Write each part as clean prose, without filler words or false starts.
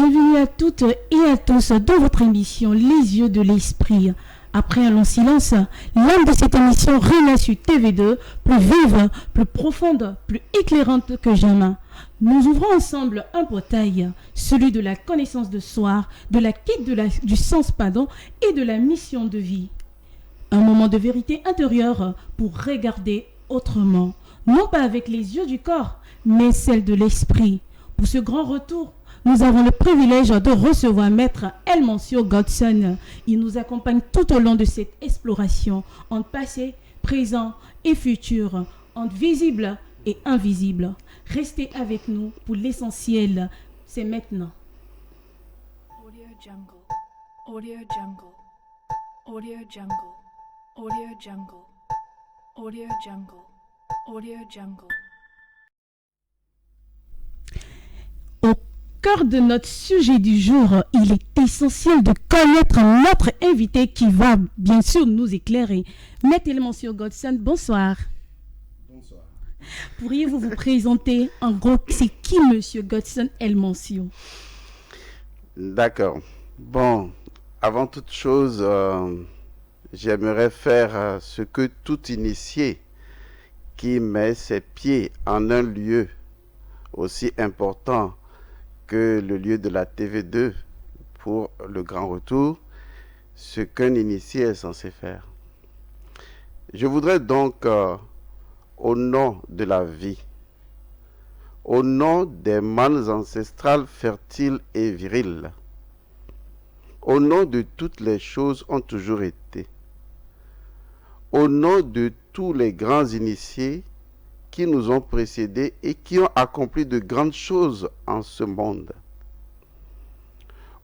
Bienvenue à toutes et à tous dans votre émission Les yeux de l'esprit. Après un long silence, l'âme de cette émission renaît sur TV2, plus vive, plus profonde, plus éclairante que jamais. Nous ouvrons ensemble un portail, celui de la connaissance de soi, de la quête du sens et de la mission de vie. Un moment de vérité intérieure pour regarder autrement, non pas avec les yeux du corps, mais celle de l'esprit. Pour ce grand retour, nous avons le privilège de recevoir Maître Elmancio Godson. Il nous accompagne tout au long de cette exploration entre passé, présent et futur, entre visible et invisible. Restez avec nous pour l'essentiel, c'est maintenant. Audio Jungle, Audio Jungle, Audio Jungle, Audio Jungle, Audio Jungle, Audio Jungle. Au cœur de notre sujet du jour, il est essentiel de connaître notre invité qui va bien sûr nous éclairer. Maître Elmancio Godson, bonsoir. Bonsoir. Pourriez-vous vous présenter en gros, c'est qui Monsieur Godson Elmancio? D'accord. Bon, avant toute chose, j'aimerais faire ce que tout initié qui met ses pieds en un lieu aussi important que le lieu de la TV2 pour le grand retour, ce qu'un initié est censé faire. Je voudrais donc, au nom de la vie, au nom des mânes ancestrales fertiles et virils, au nom de toutes les choses ont toujours été, au nom de tous les grands initiés qui nous ont précédés et qui ont accompli de grandes choses en ce monde.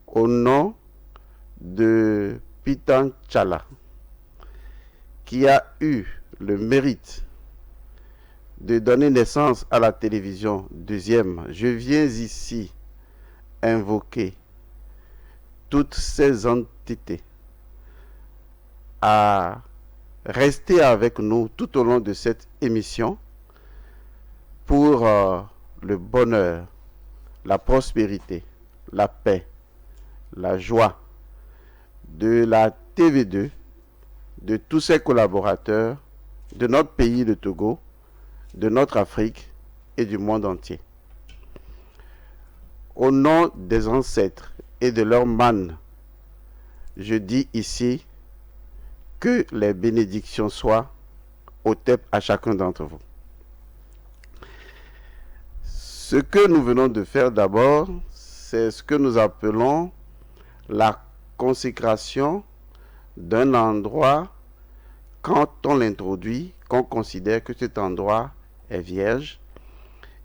Au nom de Pitan Tchala, qui a eu le mérite de donner naissance à la télévision deuxième, je viens ici invoquer toutes ces entités à rester avec nous tout au long de cette émission pour le bonheur, la prospérité, la paix, la joie de la TV2, de tous ses collaborateurs, de notre pays, le Togo, de notre Afrique et du monde entier. Au nom des ancêtres et de leurs mânes, je dis ici que les bénédictions soient au TEP à chacun d'entre vous. Ce que nous venons de faire d'abord, c'est ce que nous appelons la consécration d'un endroit quand on l'introduit, qu'on considère que cet endroit est vierge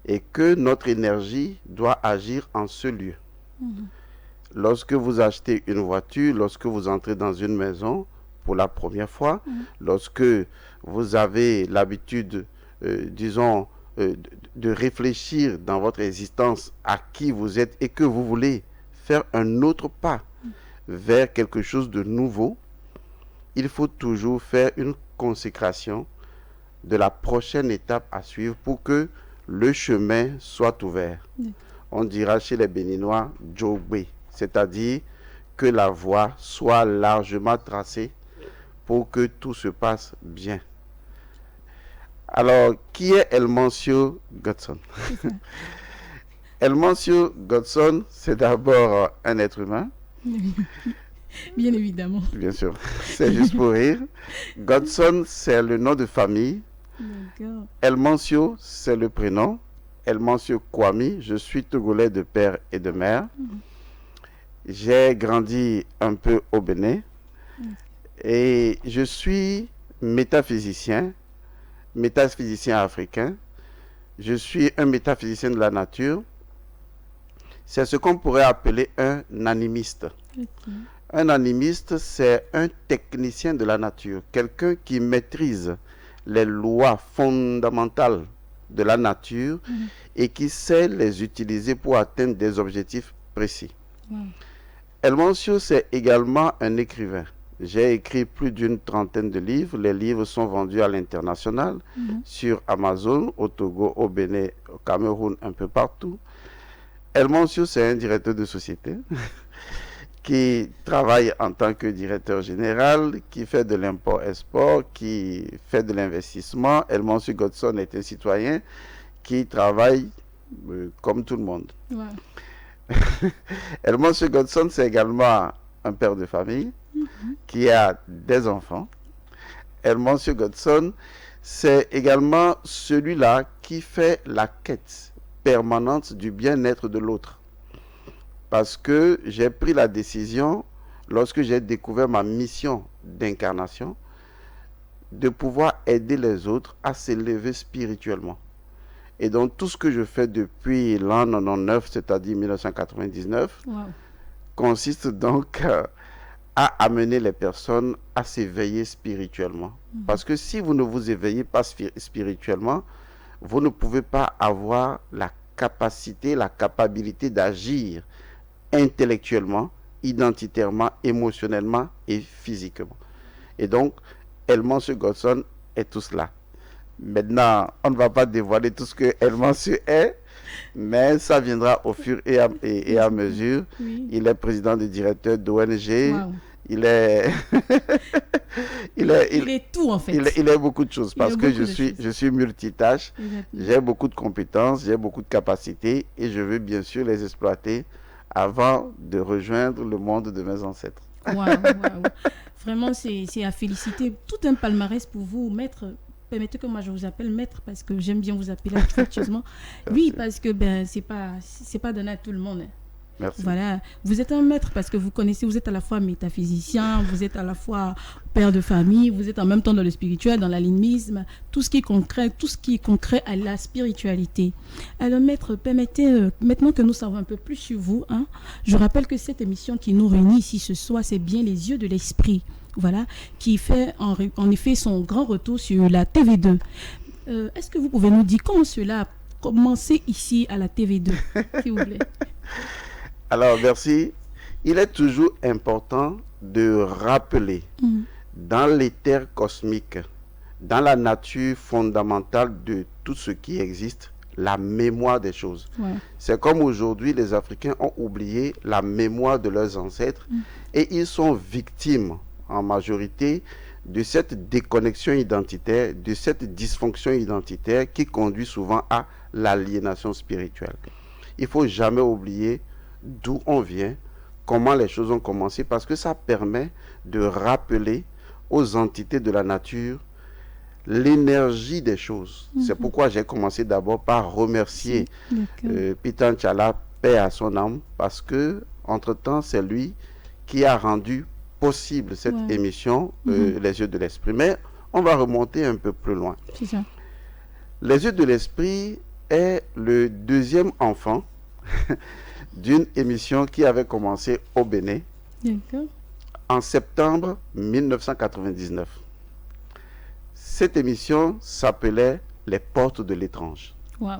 et que notre énergie doit agir en ce lieu. Lorsque vous achetez une voiture, lorsque vous entrez dans une maison pour la première fois, lorsque vous avez l'habitude, de réfléchir dans votre existence à qui vous êtes et que vous voulez faire un autre pas vers quelque chose de nouveau, il faut toujours faire une consécration de la prochaine étape à suivre pour que le chemin soit ouvert. On dira chez les Béninois « Djogbe », c'est-à-dire que la voie soit largement tracée pour que tout se passe bien. Alors, qui est Elmancio Godson? Elmancio Godson, c'est d'abord un être humain. Bien évidemment. Bien sûr, c'est juste pour rire. Godson, c'est le nom de famille. D'accord. Elmancio, c'est le prénom. Elmancio Kwame, je suis togolais de père et de mère. J'ai grandi un peu au Bénin. Et je suis métaphysicien africain. Je suis un métaphysicien de la nature. C'est ce qu'on pourrait appeler un animiste. Okay. Un animiste, c'est un technicien de la nature, quelqu'un qui maîtrise les lois fondamentales de la nature et qui sait les utiliser pour atteindre des objectifs précis. Elmancio, c'est également un écrivain. J'ai écrit plus d'une trentaine de livres. Les livres sont vendus à l'international, sur Amazon, au Togo, au Bénin, au Cameroun, un peu partout. Elmancio, c'est un directeur de société qui travaille en tant que directeur général, qui fait de l'import-export, qui fait de l'investissement. Elmancio Godson est un citoyen qui travaille comme tout le monde. Ouais. Elmancio Godson, c'est également un père de famille qui a des enfants. Elmancio Godson, c'est également celui-là qui fait la quête permanente du bien-être de l'autre. Parce que j'ai pris la décision, lorsque j'ai découvert ma mission d'incarnation, de pouvoir aider les autres à s'élever spirituellement. Et donc tout ce que je fais depuis l'an 99, c'est-à-dire 1999, Wow. consiste donc à amener les personnes à s'éveiller spirituellement. Parce que si vous ne vous éveillez pas spirituellement, vous ne pouvez pas avoir la capacité, la capacité d'agir intellectuellement, identitairement, émotionnellement et physiquement. Et donc, Elmancio Godson est tout cela. Maintenant, on ne va pas dévoiler tout ce que Elmancio est, mais ça viendra au fur et à mesure. Oui. Il est président et directeur d'ONG. Wow. Il est... Il est tout en fait. il est beaucoup de choses parce que beaucoup de choses. je suis multitâche. Exactement. J'ai beaucoup de compétences, j'ai beaucoup de capacités et je veux bien sûr les exploiter avant de rejoindre le monde de mes ancêtres. Waouh, waouh. Vraiment, c'est à féliciter. Tout un palmarès pour vous, maître. Permettez que moi je vous appelle maître parce que j'aime bien vous appeler affectueusement. Oui, parce que c'est pas donné à tout le monde. Hein. Merci. Voilà, vous êtes un maître parce que vous connaissez, vous êtes à la fois métaphysicien, vous êtes à la fois père de famille, vous êtes en même temps dans le spirituel, dans l'animisme, tout ce qui est concret à la spiritualité. Alors maître, permettez, maintenant que nous savons un peu plus sur vous, hein, je rappelle que cette émission qui nous réunit ici ce soir, c'est bien les yeux de l'esprit, voilà, qui fait en effet son grand retour sur la TV2. Est-ce que vous pouvez nous dire comment cela a commencé ici à la TV2, s'il vous plaît? Alors, merci. Il est toujours important de rappeler dans l'éther cosmique, dans la nature fondamentale de tout ce qui existe, la mémoire des choses. Ouais. C'est comme aujourd'hui, les Africains ont oublié la mémoire de leurs ancêtres et ils sont victimes en majorité de cette déconnexion identitaire, de cette dysfonction identitaire qui conduit souvent à l'aliénation spirituelle. Il ne faut jamais oublier d'où on vient, comment les choses ont commencé, parce que ça permet de rappeler aux entités de la nature l'énergie des choses. C'est pourquoi j'ai commencé d'abord par remercier Peter Nchala, paix à son âme, parce que entre-temps, c'est lui qui a rendu possible cette émission, Les Yeux de l'Esprit. Mais on va remonter un peu plus loin. C'est ça. Les Yeux de l'Esprit est le deuxième enfant d'une émission qui avait commencé au Bénin en septembre 1999. Cette émission s'appelait Les Portes de l'étrange. Wow.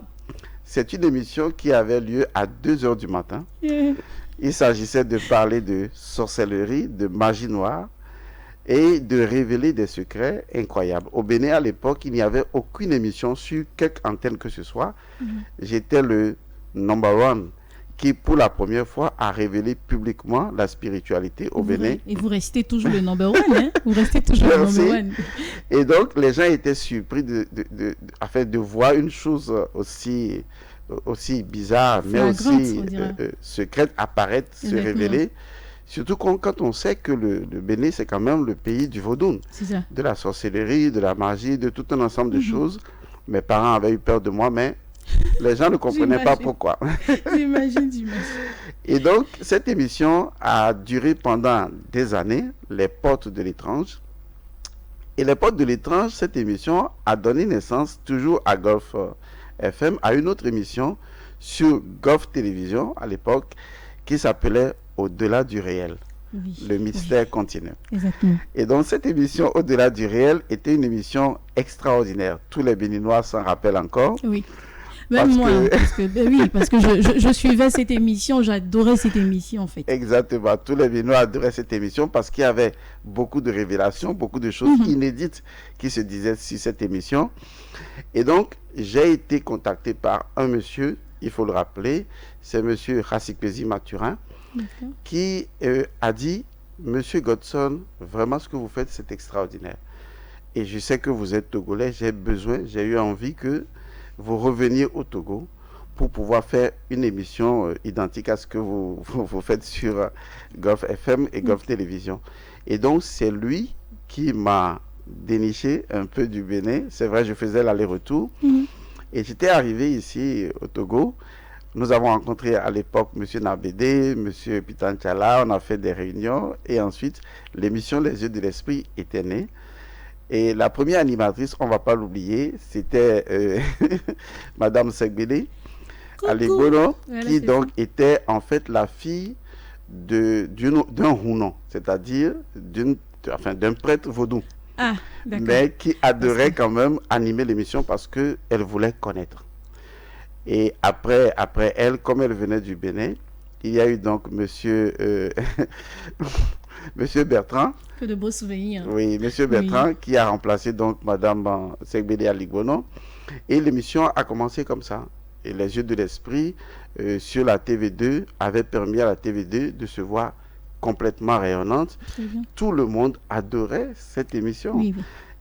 C'est une émission qui avait lieu à 2h du matin. Il s'agissait de parler de sorcellerie, de magie noire et de révéler des secrets incroyables. Au Bénin, à l'époque, il n'y avait aucune émission sur quelque antenne que ce soit. J'étais le number one qui, pour la première fois, a révélé publiquement la spiritualité au Bénin. Et vous restez toujours le number one, hein? Vous restez toujours le number one. Et donc, les gens étaient surpris de voir une chose aussi bizarre, mais aussi secrète apparaître, se révéler. Surtout quand on sait que le Bénin, c'est quand même le pays du vaudou, de la sorcellerie, de la magie, de tout un ensemble de choses. Mes parents avaient eu peur de moi, mais les gens ne comprenaient pas pourquoi. J'imagine. Et donc, cette émission a duré pendant des années, Les Portes de l'étrange. Et Les Portes de l'étrange, cette émission a donné naissance, toujours à Golf FM, à une autre émission sur Golf Télévision, à l'époque, qui s'appelait Au-delà du réel. Le mystère continu. Exactement. Et donc, cette émission Au-delà du réel était une émission extraordinaire. Tous les Béninois s'en rappellent encore. Oui. Même moi, parce que je suivais cette émission, j'adorais cette émission en fait. Exactement, tous les Béninois adoraient cette émission parce qu'il y avait beaucoup de révélations, beaucoup de choses inédites qui se disaient sur cette émission. Et donc, j'ai été contacté par un monsieur il faut le rappeler, c'est M. Rassikpesi Mathurin qui a dit, Monsieur Godson, vraiment ce que vous faites, c'est extraordinaire. Et je sais que vous êtes Togolais, j'ai eu envie que vous reveniez au Togo pour pouvoir faire une émission identique à ce que vous faites sur Golf FM et Golf Télévision. Et donc, c'est lui qui m'a déniché un peu du Bénin. C'est vrai, je faisais l'aller-retour. Et j'étais arrivé ici au Togo. Nous avons rencontré à l'époque M. Nabédé, M. Pitanchala, on a fait des réunions. Et ensuite, l'émission Les Yeux de l'Esprit était née. Et la première animatrice, on ne va pas l'oublier, c'était Madame Segbele Aligbono, qui donc était en fait la fille d'un Hounon, c'est-à-dire d'un prêtre vaudou. Ah, mais qui adorait quand même animer l'émission parce qu'elle voulait connaître. Et après elle, comme elle venait du Bénin, il y a eu donc monsieur Bertrand. Que de beaux souvenirs. Oui, monsieur Bertrand qui a remplacé donc Madame Segbele Aligbono. Et l'émission a commencé comme ça. Et Les Yeux de l'Esprit sur la TV2 avaient permis à la TV2 de se voir complètement rayonnante. Tout le monde adorait cette émission. Oui.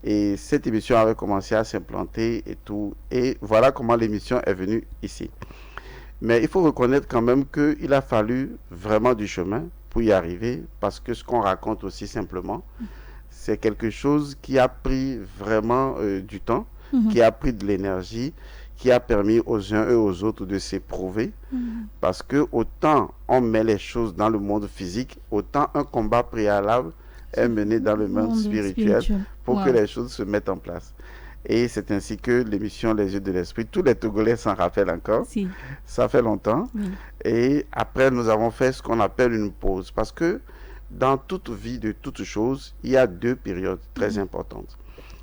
Et cette émission avait commencé à s'implanter et tout. Et voilà comment l'émission est venue ici. Mais il faut reconnaître quand même qu'il a fallu vraiment du chemin pour y arriver, parce que ce qu'on raconte aussi simplement, c'est quelque chose qui a pris vraiment du temps, qui a pris de l'énergie, qui a permis aux uns et aux autres de s'éprouver, parce que autant on met les choses dans le monde physique, autant un combat préalable est mené dans le monde spirituel pour que les choses se mettent en place. Et c'est ainsi que l'émission Les Yeux de l'Esprit, tous les Togolais s'en rappellent encore, ça fait longtemps. Et après, nous avons fait ce qu'on appelle une pause, parce que dans toute vie de toute chose, il y a deux périodes très importantes.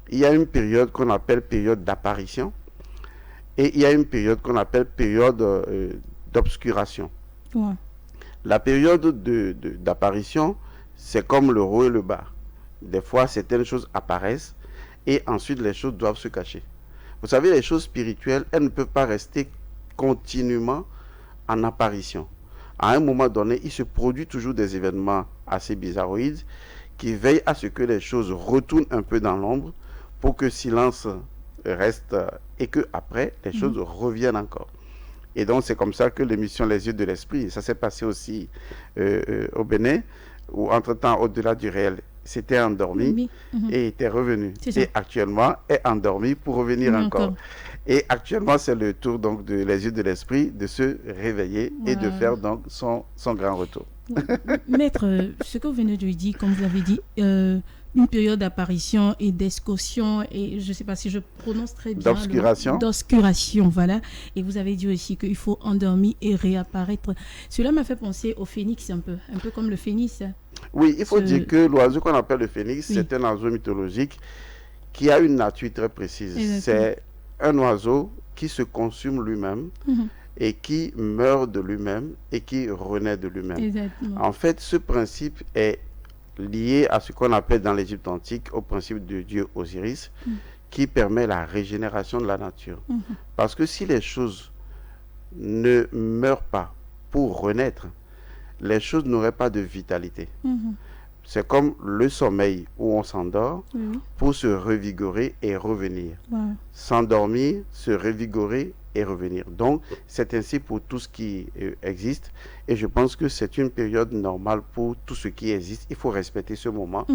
Il y a une période qu'on appelle période d'apparition, et il y a une période qu'on appelle période d'obscuration. La période d'apparition, c'est comme le haut et le bas. Des fois, certaines choses apparaissent et ensuite les choses doivent se cacher. Vous savez, les choses spirituelles, elles ne peuvent pas rester continuellement en apparition. À un moment donné, il se produit toujours des événements assez bizarroïdes qui veillent à ce que les choses retournent un peu dans l'ombre pour que silence reste et que après les choses reviennent encore. Et donc c'est comme ça que l'émission Les Yeux de l'Esprit, ça s'est passé aussi au Bénin, où entre-temps, au-delà du réel, s'était endormi et était revenu. Et actuellement est endormi pour revenir encore. Et actuellement, c'est le tour donc de Les Yeux de l'Esprit de se réveiller et de faire donc son grand retour. Maître, ce que vous venez de dire, comme vous l'avez dit, une période d'apparition et d'escossion, et je ne sais pas si je prononce très bien. D'obscuration, voilà. Et vous avez dit aussi qu'il faut endormir et réapparaître. Cela m'a fait penser au phénix un peu comme le phénix. Oui, il faut dire que l'oiseau qu'on appelle le phénix, c'est un oiseau mythologique qui a une nature très précise. C'est un oiseau qui se consume lui-même et qui meurt de lui-même et qui renaît de lui-même. En fait, ce principe est lié à ce qu'on appelle dans l'Égypte antique au principe de Dieu Osiris, qui permet la régénération de la nature. Parce que si les choses ne meurent pas pour renaître, les choses n'auraient pas de vitalité. C'est comme le sommeil où on s'endort pour se revigorer et revenir. S'endormir, se revigorer et revenir. Donc, c'est ainsi pour tout ce qui existe. Et je pense que c'est une période normale pour tout ce qui existe. Il faut respecter ce moment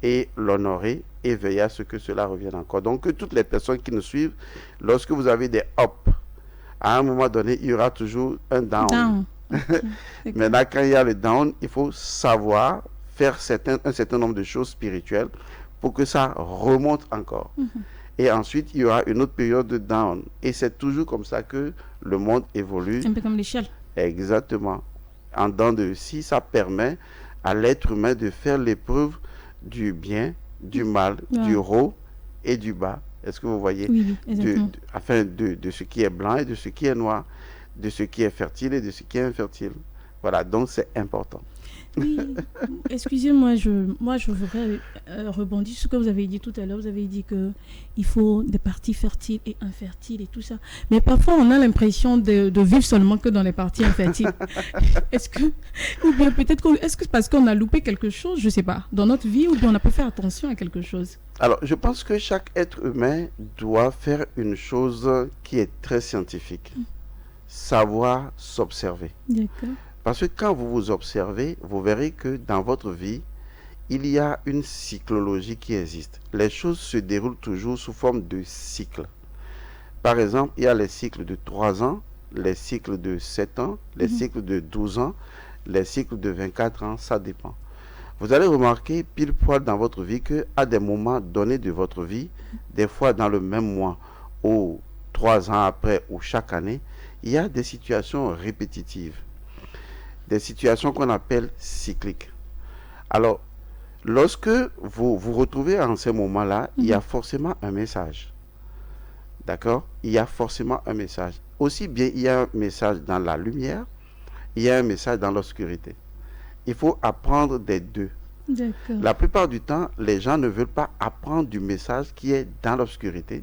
et l'honorer et veiller à ce que cela revienne encore. Donc, que toutes les personnes qui nous suivent, lorsque vous avez des up, à un moment donné, il y aura toujours un down. Maintenant, quand il y a le down, il faut savoir faire un certain nombre de choses spirituelles pour que ça remonte encore. Et ensuite, il y aura une autre période de down. Et c'est toujours comme ça que le monde évolue. Un peu comme l'échelle. Exactement. En dents de scie, ça permet à l'être humain de faire l'épreuve du bien, du mal, du haut et du bas. Est-ce que vous voyez? De ce qui est blanc et de ce qui est noir, de ce qui est fertile et de ce qui est infertile. Voilà, donc c'est important. Oui, excusez-moi, je voudrais rebondir sur ce que vous avez dit tout à l'heure. Vous avez dit que il faut des parties fertiles et infertiles et tout ça. Mais parfois, on a l'impression de vivre seulement que dans les parties infertiles. Est-ce que, ou bien peut-être, est-ce que c'est parce qu'on a loupé quelque chose, je sais pas, dans notre vie, ou bien on a pas fait attention à quelque chose? Alors, je pense que chaque être humain doit faire une chose qui est très scientifique. Savoir s'observer. D'accord. Parce que quand vous vous observez, vous verrez que dans votre vie, il y a une cyclologie qui existe. Les choses se déroulent toujours sous forme de cycles. Par exemple, il y a les cycles de 3 ans, les cycles de 7 ans, les cycles de 12 ans, les cycles de 24 ans, ça dépend. Vous allez remarquer pile poil dans votre vie qu'à des moments donnés de votre vie, des fois dans le même mois ou 3 ans après ou chaque année, il y a des situations répétitives, des situations qu'on appelle cycliques. Alors, lorsque vous vous retrouvez en ces moments-là, il y a forcément un message. D'accord? Il y a forcément un message. Aussi bien, il y a un message dans la lumière, il y a un message dans l'obscurité. Il faut apprendre des deux. D'accord. La plupart du temps, les gens ne veulent pas apprendre du message qui est dans l'obscurité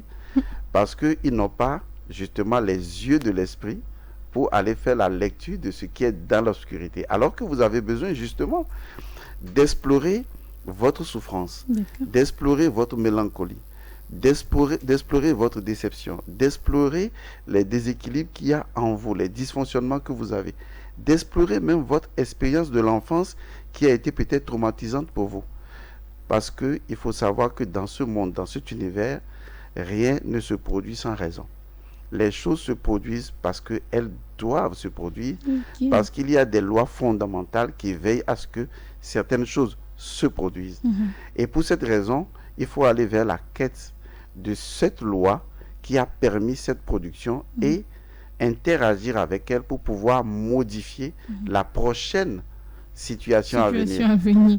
parce qu'ils n'ont pas justement les yeux de l'esprit pour aller faire la lecture de ce qui est dans l'obscurité. Alors que vous avez besoin justement d'explorer votre souffrance, D'accord. d'explorer votre mélancolie, d'explorer votre déception, d'explorer les déséquilibres qu'il y a en vous, les dysfonctionnements que vous avez, d'explorer même votre expérience de l'enfance qui a été peut-être traumatisante pour vous. Parce qu'il faut savoir que dans ce monde, dans cet univers, rien ne se produit sans raison. Les choses se produisent parce qu'elles doivent se produire, Ok. parce qu'il y a des lois fondamentales qui veillent à ce que certaines choses se produisent. Et pour cette raison, il faut aller vers la quête de cette loi qui a permis cette production et interagir avec elle pour pouvoir modifier la prochaine situation à venir. Situation à venir.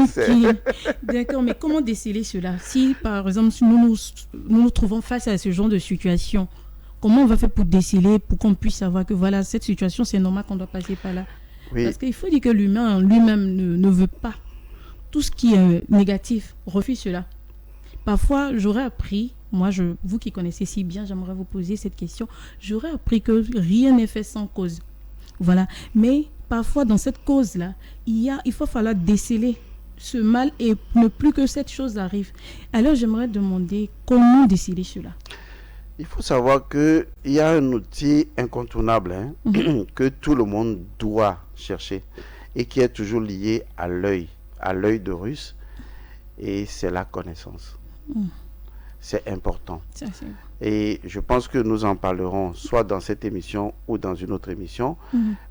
C'est- Ok. D'accord, mais comment déceler cela? Si, par exemple, si nous trouvons face à ce genre de situation, comment on va faire pour déceler, pour qu'on puisse savoir que voilà, cette situation, c'est normal qu'on doit passer par là? Oui, Parce qu'il faut dire que l'humain en lui-même ne veut pas. Tout ce qui est négatif refuse cela. Parfois, j'aurais appris, vous qui connaissez si bien, j'aimerais vous poser cette question, j'aurais appris que rien n'est fait sans cause. Voilà. Mais parfois, dans cette cause-là, il faut falloir déceler ce mal et ne plus que cette chose arrive. Alors, j'aimerais demander comment déceler cela. il faut savoir qu'il y a un outil incontournable que tout le monde doit chercher et qui est toujours lié à l'œil de Russe, et c'est la connaissance. C'est important. Ça, c'est... Et je pense que nous en parlerons soit dans cette émission ou dans une autre émission,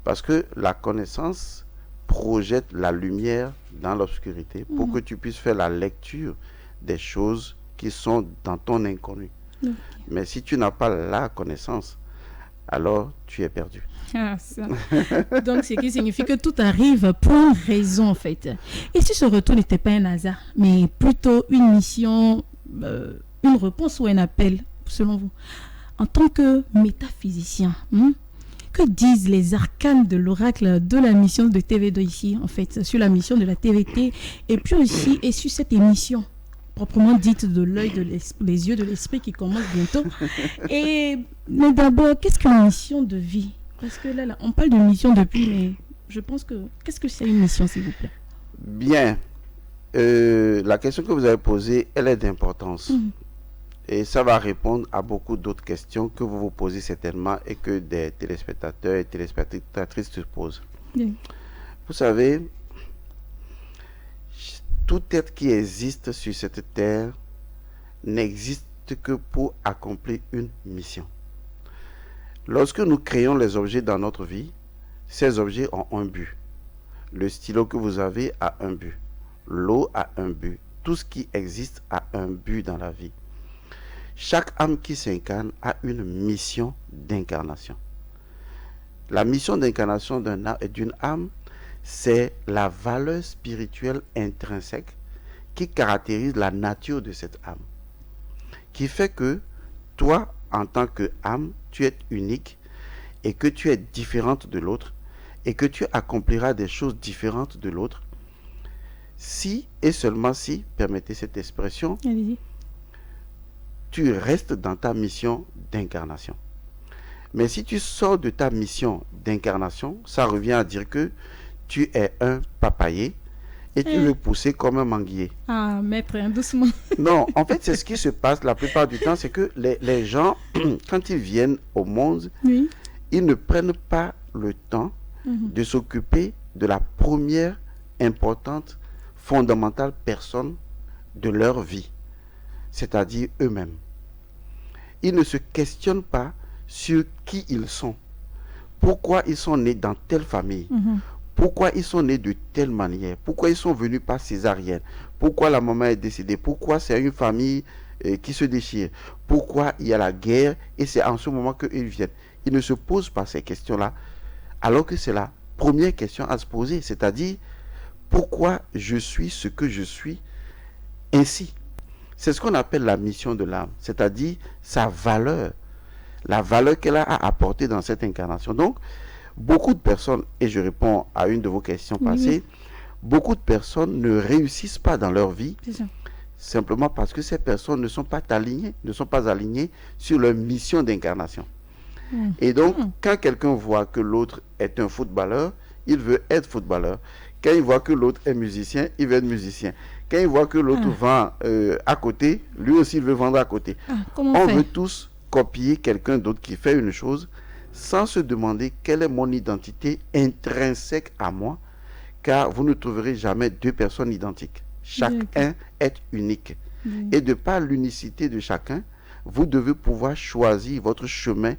parce que la connaissance projette la lumière dans l'obscurité pour que tu puisses faire la lecture des choses qui sont dans ton inconnu. Mais si tu n'as pas la connaissance, alors tu es perdu. Ah, ça. Donc, ce qui signifie que tout arrive pour une raison, en fait. Et si ce retour n'était pas un hasard, mais plutôt une mission, une réponse ou un appel, selon vous, en tant que métaphysicien, que disent les arcanes de l'oracle de la mission de TV2 ici, en fait, sur la mission de la TVT, et puis aussi, et sur cette émission proprement dite de l'œil de l'esprit, les yeux de l'esprit qui commence bientôt. Mais d'abord, qu'est-ce qu'une mission de vie? Parce que là, on parle de mission depuis, mais je pense que... Qu'est-ce que c'est une mission, s'il vous plaît? Bien, la question que vous avez posée, elle est d'importance. Et ça va répondre à beaucoup d'autres questions que vous vous posez certainement et que des téléspectateurs et téléspectatrices se posent. Oui. Vous savez, tout être qui existe sur cette terre n'existe que pour accomplir une mission. Lorsque nous créons les objets dans notre vie, ces objets ont un but. Le stylo que vous avez a un but. L'eau a un but. Tout ce qui existe a un but dans la vie. Chaque âme qui s'incarne a une mission d'incarnation. La mission d'incarnation d'une âme, c'est la valeur spirituelle intrinsèque qui caractérise la nature de cette âme. Qui fait que toi, en tant qu'âme, tu es unique et que tu es différente de l'autre et que tu accompliras des choses différentes de l'autre si et seulement si, permettez cette expression, Allez-y. tu restes dans ta mission d'incarnation. Mais si tu sors de ta mission d'incarnation, ça revient à dire que tu es un papayer et tu veux pousser comme un manguier. Ah, maître, hein, doucement. Non, en fait, c'est ce qui se passe la plupart du temps, c'est que les gens, quand ils viennent au monde, Oui. ils ne prennent pas le temps de s'occuper de la première importante, fondamentale personne de leur vie, c'est-à-dire eux-mêmes. Ils ne se questionnent pas sur qui ils sont, pourquoi ils sont nés dans telle famille, pourquoi ils sont nés de telle manière, pourquoi ils sont venus par césarienne, pourquoi la maman est décédée, pourquoi c'est une famille qui se déchire, pourquoi il y a la guerre et c'est en ce moment qu'ils viennent. Ils ne se posent pas ces questions-là, alors que c'est la première question à se poser, c'est-à-dire pourquoi je suis ce que je suis ainsi. C'est ce qu'on appelle la mission de l'âme, c'est-à-dire sa valeur, la valeur qu'elle a à apporter dans cette incarnation. Donc, beaucoup de personnes, et je réponds à une de vos questions passées, beaucoup de personnes ne réussissent pas dans leur vie, simplement parce que ces personnes ne sont pas alignées sur leur mission d'incarnation. Et donc, quand quelqu'un voit que l'autre est un footballeur, il veut être footballeur. Quand il voit que l'autre est musicien, il veut être musicien. Quand il voit que l'autre vend à côté, lui aussi il veut vendre à côté. On veut tous copier quelqu'un d'autre qui fait une chose sans se demander quelle est mon identité intrinsèque à moi, car vous ne trouverez jamais deux personnes identiques. Chacun est unique. Et de par l'unicité de chacun, vous devez pouvoir choisir votre chemin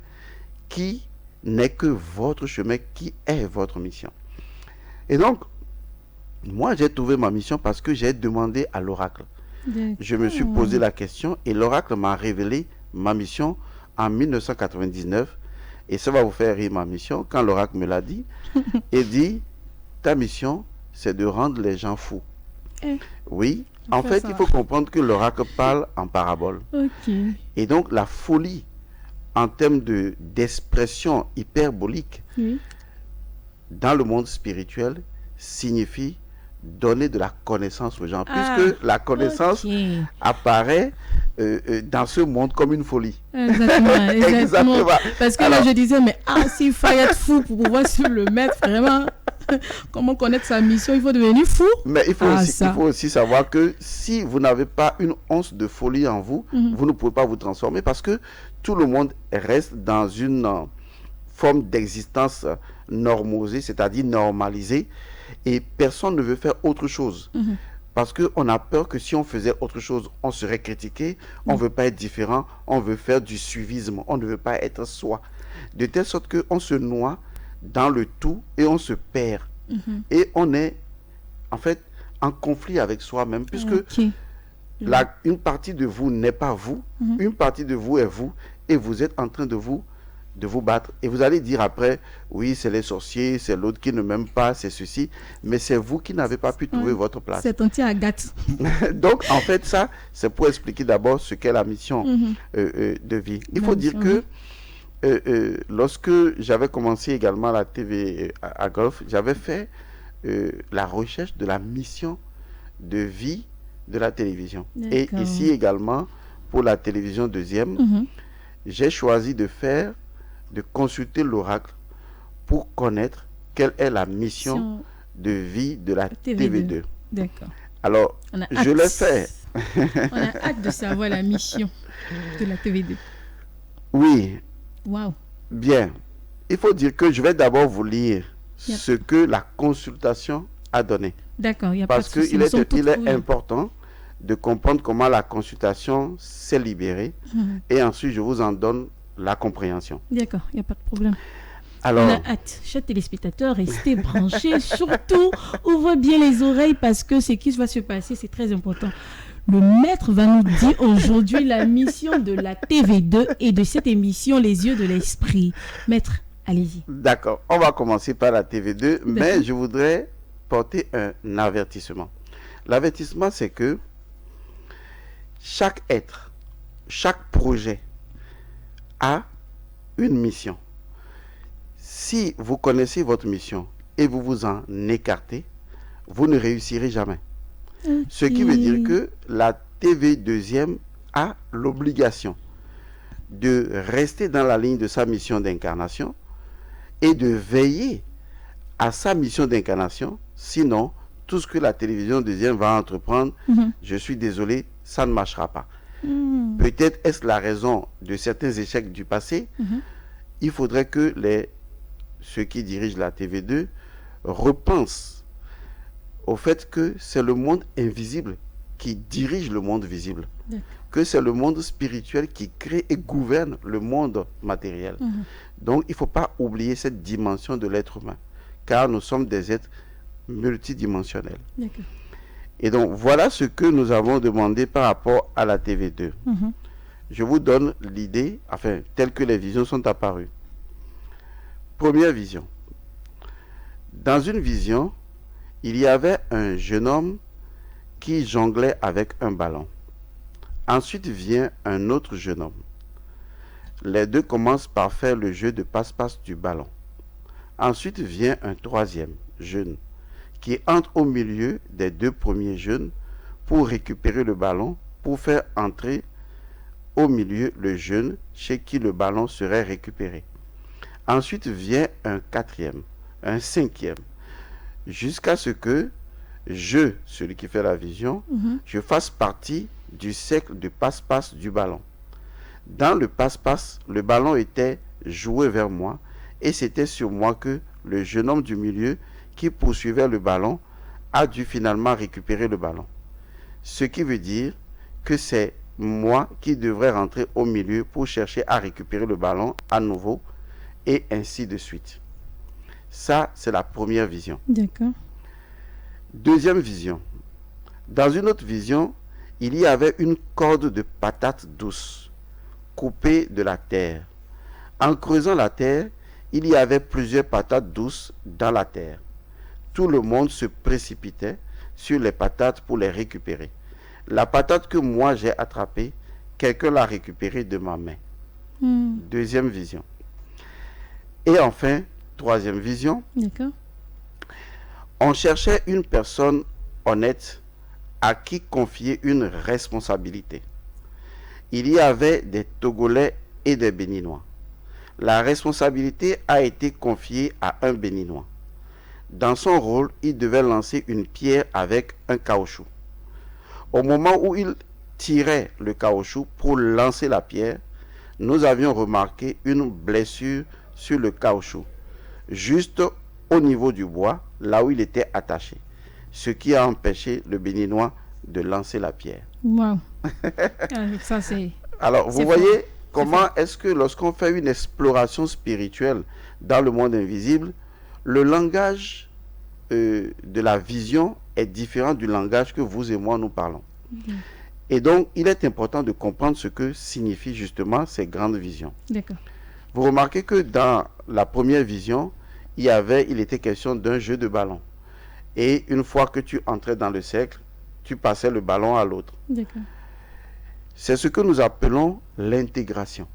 qui n'est que votre chemin, qui est votre mission. Et donc, moi j'ai trouvé ma mission parce que j'ai demandé à l'oracle. Je me suis posé la question et l'oracle m'a révélé ma mission en 1999. Et ça va vous faire rire ma mission quand l'oracle me l'a dit. Il dit, ta mission, c'est de rendre les gens fous. Oui, en fait, il faut comprendre que l'oracle parle en parabole. Et donc, la folie, en termes d'expression hyperbolique, dans le monde spirituel, signifie donner de la connaissance aux gens, puisque la connaissance apparaît dans ce monde comme une folie. Exactement. Parce que là, je disais, mais s'il faut être fou pour pouvoir se le mettre, vraiment, comment connaître sa mission, il faut devenir fou. Mais il faut aussi savoir que si vous n'avez pas une once de folie en vous, vous ne pouvez pas vous transformer, parce que tout le monde reste dans une forme d'existence normalisée, c'est-à-dire normalisée, et personne ne veut faire autre chose. Parce qu'on a peur que si on faisait autre chose, on serait critiqué, on ne veut pas être différent, on veut faire du suivisme, on ne veut pas être soi. De telle sorte qu'on se noie dans le tout et on se perd. Et on est en fait en conflit avec soi-même, puisque une partie de vous n'est pas vous, une partie de vous est vous, et vous êtes en train de vous battre. Et vous allez dire après, oui, c'est les sorciers, c'est l'autre qui ne m'aime pas, c'est ceci, mais c'est vous qui n'avez pas pu trouver votre place. C'est anti-Agathe. Donc, en fait, ça, c'est pour expliquer d'abord ce qu'est la mission de vie. Il faut dire que lorsque j'avais commencé également la TV à Golf, j'avais fait la recherche de la mission de vie de la télévision. Et ici également, pour la télévision deuxième, j'ai choisi de consulter l'oracle pour connaître quelle est la mission de vie de la TV2. D'accord. Alors, je l'ai fait. On a hâte de savoir la mission de la TV2. Oui. Waouh. Bien. Il faut dire que je vais d'abord vous lire ce que la consultation a donné. D'accord, il n'y a pas de souci. Parce qu'il est important de comprendre comment la consultation s'est libérée et ensuite je vous en donne la compréhension. D'accord, il n'y a pas de problème. Alors, on a hâte. Chers téléspectateurs, restez branchés. Surtout, ouvrez bien les oreilles parce que ce qui va se passer, c'est très important. Le maître va nous dire aujourd'hui la mission de la TV2 et de cette émission Les Yeux de l'Esprit. Maître, allez-y. D'accord, on va commencer par la TV2, mais je voudrais porter un avertissement. L'avertissement, c'est que chaque être, chaque projet a une mission. Si vous connaissez votre mission et vous vous en écartez, vous ne réussirez jamais. Ok. Ce qui veut dire que la TV deuxième a l'obligation de rester dans la ligne de sa mission d'incarnation et de veiller à sa mission d'incarnation. Sinon, tout ce que la télévision deuxième va entreprendre, je suis désolé, ça ne marchera pas. Peut-être est-ce la raison de certains échecs du passé. Il faudrait que ceux qui dirigent la TV2 repensent au fait que c'est le monde invisible qui dirige le monde visible. Que c'est le monde spirituel qui crée et gouverne le monde matériel. Donc, il ne faut pas oublier cette dimension de l'être humain, car nous sommes des êtres multidimensionnels. D'accord. Et donc, voilà ce que nous avons demandé par rapport à la TV2. Je vous donne l'idée, enfin, telle que les visions sont apparues. Première vision. Dans une vision, il y avait un jeune homme qui jonglait avec un ballon. Ensuite vient un autre jeune homme. Les deux commencent par faire le jeu de passe-passe du ballon. Ensuite vient un troisième jeune qui entre au milieu des deux premiers jeunes pour récupérer le ballon, pour faire entrer au milieu le jeune chez qui le ballon serait récupéré. Ensuite vient un quatrième, un cinquième, jusqu'à ce que je, celui qui fait la vision, je fasse partie du cercle de passe-passe du ballon. Dans le passe-passe, le ballon était joué vers moi et c'était sur moi que le jeune homme du milieu qui poursuivait le ballon a dû finalement récupérer le ballon. Ce qui veut dire que c'est moi qui devrais rentrer au milieu pour chercher à récupérer le ballon à nouveau et ainsi de suite. Ça, c'est la première vision. D'accord. Deuxième vision. Dans une autre vision, il y avait une corde de patates douces coupée de la terre. En creusant la terre, il y avait plusieurs patates douces dans la terre. Tout le monde se précipitait sur les patates pour les récupérer. La patate que moi j'ai attrapée, quelqu'un l'a récupérée de ma main. Deuxième vision. Et enfin, troisième vision. D'accord. On cherchait une personne honnête à qui confier une responsabilité. Il y avait des Togolais et des Béninois. La responsabilité a été confiée à un Béninois. Dans son rôle, il devait lancer une pierre avec un caoutchouc. Au moment où il tirait le caoutchouc pour lancer la pierre, nous avions remarqué une blessure sur le caoutchouc, juste au niveau du bois, là où il était attaché, ce qui a empêché le Béninois de lancer la pierre. Wow. Ça, c'est... Alors, vous voyez comment est-ce que lorsqu'on fait une exploration spirituelle dans le monde invisible, le langage de la vision est différent du langage que vous et moi nous parlons. Et donc, il est important de comprendre ce que signifient justement ces grandes visions. D'accord. Vous remarquez que dans la première vision, il était question d'un jeu de ballon. Et une fois que tu entrais dans le cercle, tu passais le ballon à l'autre. D'accord. C'est ce que nous appelons l'intégration.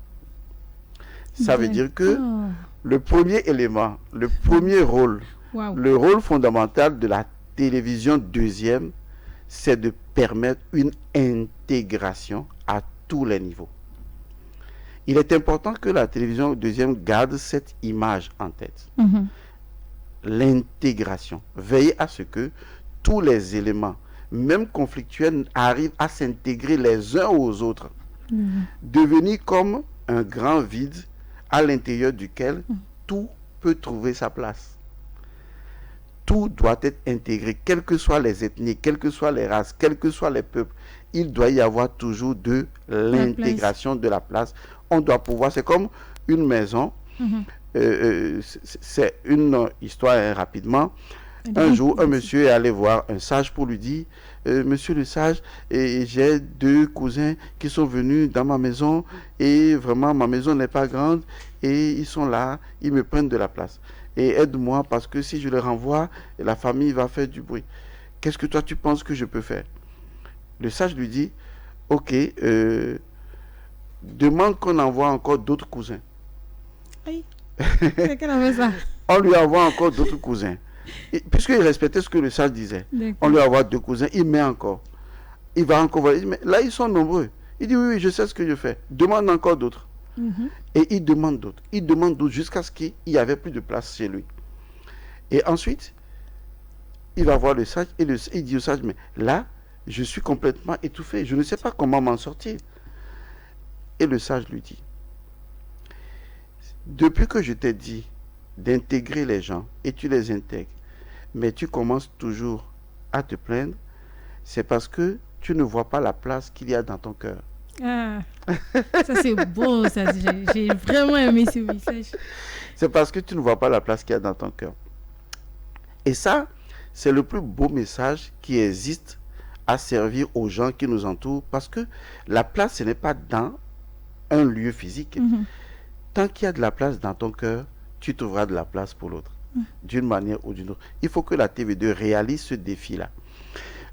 Ça veut dire que le premier élément, le premier rôle, le rôle fondamental de la télévision deuxième, c'est de permettre une intégration à tous les niveaux. Il est important que la télévision deuxième garde cette image en tête. L'intégration. Veillez à ce que tous les éléments, même conflictuels, arrivent à s'intégrer les uns aux autres. Devenir comme un grand vide à l'intérieur duquel tout peut trouver sa place. Tout doit être intégré, quelles que soient les ethnies, quelles que soient les races, quels que soient les peuples. Il doit y avoir toujours de l'intégration de la place. On doit pouvoir, c'est comme une maison. C'est une histoire rapidement. Un jour, un monsieur est allé voir un sage pour lui dire monsieur le sage, j'ai deux cousins qui sont venus dans ma maison et vraiment ma maison n'est pas grande et ils sont là, ils me prennent de la place. Et aide-moi parce que si je les renvoie, la famille va faire du bruit. Qu'est-ce que toi tu penses que je peux faire? Le sage lui dit ok, demande qu'on envoie encore d'autres cousins. Aïe. C'est qu'elle avait ça. On lui envoie encore d'autres cousins. puisqu'il respectait ce que le sage disait, on lui envoie 2 cousins, il met encore. Il va encore voir, mais là ils sont nombreux. Il dit oui, je sais ce que je fais. Demande encore d'autres. Et il demande d'autres. Il demande d'autres jusqu'à ce qu'il n'y avait plus de place chez lui. Et ensuite, il va voir le sage et il dit au sage, mais là, je suis complètement étouffé. Je ne sais pas comment m'en sortir. Et le sage lui dit, depuis que je t'ai dit d'intégrer les gens et tu les intègres, mais tu commences toujours à te plaindre, c'est parce que tu ne vois pas la place qu'il y a dans ton cœur. Ah, ça c'est beau, ça. J'ai vraiment aimé ce message. C'est parce que tu ne vois pas la place qu'il y a dans ton cœur. Et ça, c'est le plus beau message qui existe à servir aux gens qui nous entourent, parce que la place, ce n'est pas dans un lieu physique. Tant qu'il y a de la place dans ton cœur, tu trouveras de la place pour l'autre, d'une manière ou d'une autre. Il faut que la TV2 réalise ce défi-là.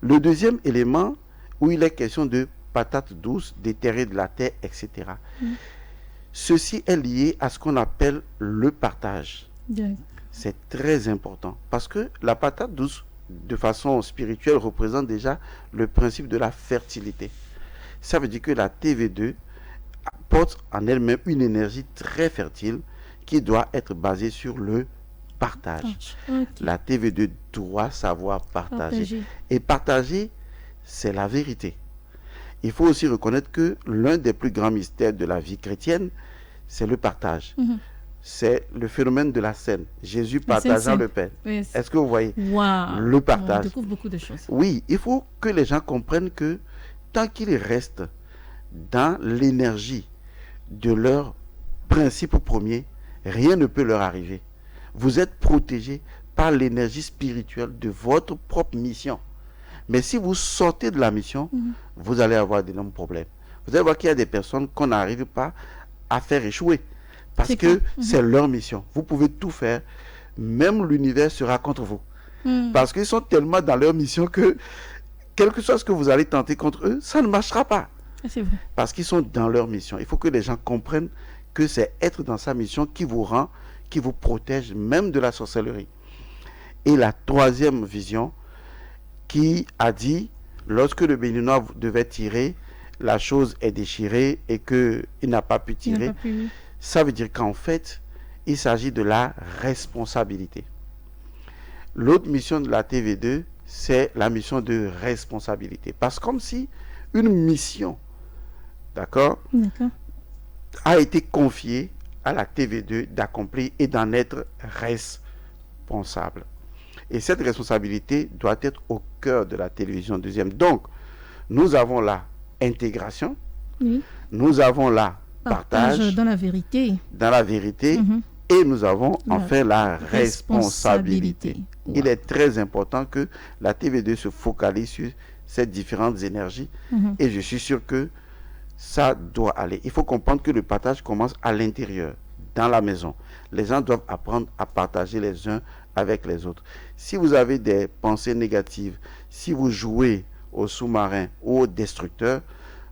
Le deuxième élément, où il est question de patates douces, déterrées de la terre, etc. Ceci est lié à ce qu'on appelle le partage. C'est très important, parce que la patate douce, de façon spirituelle, représente déjà le principe de la fertilité. Ça veut dire que la TV2 porte en elle-même une énergie très fertile qui doit être basée sur le partage. La TV2 doit savoir partager. Et partager, c'est la vérité. Il faut aussi reconnaître que l'un des plus grands mystères de la vie chrétienne, c'est le partage. C'est le phénomène de la scène. Jésus partageant le pain. Est-ce que vous voyez le partage? On découvre beaucoup de choses. Oui, il faut que les gens comprennent que tant qu'ils restent dans l'énergie de leur principe premier, rien ne peut leur arriver. Vous êtes protégés par l'énergie spirituelle de votre propre mission. Mais si vous sortez de la mission, vous allez avoir d'énormes problèmes. Vous allez voir qu'il y a des personnes qu'on n'arrive pas à faire échouer. Parce que c'est leur mission. Vous pouvez tout faire. Même l'univers sera contre vous. Parce qu'ils sont tellement dans leur mission que, quel que soit ce que vous allez tenter contre eux, ça ne marchera pas. C'est vrai. Parce qu'ils sont dans leur mission. Il faut que les gens comprennent que c'est être dans sa mission qui vous rend, qui vous protège même de la sorcellerie. Et la troisième vision, qui a dit, lorsque le béninois devait tirer, la chose est déchirée et qu'il n'a pas pu tirer. Ça veut dire qu'en fait, il s'agit de la responsabilité. L'autre mission de la TV2, c'est la mission de responsabilité. Parce que comme si une mission, d'accord, a été confiée à la TV2 d'accomplir et d'en être responsable. Et cette responsabilité doit être au cœur de la télévision deuxième. Donc, nous avons la intégration, nous avons la partage dans la vérité, et nous avons enfin la responsabilité. Il est très important que la TV2 se focalise sur ces différentes énergies et je suis sûr que ça doit aller. Il faut comprendre que le partage commence à l'intérieur, dans la maison. Les gens doivent apprendre à partager les uns avec les autres. Si vous avez des pensées négatives, si vous jouez au sous-marin ou au destructeur,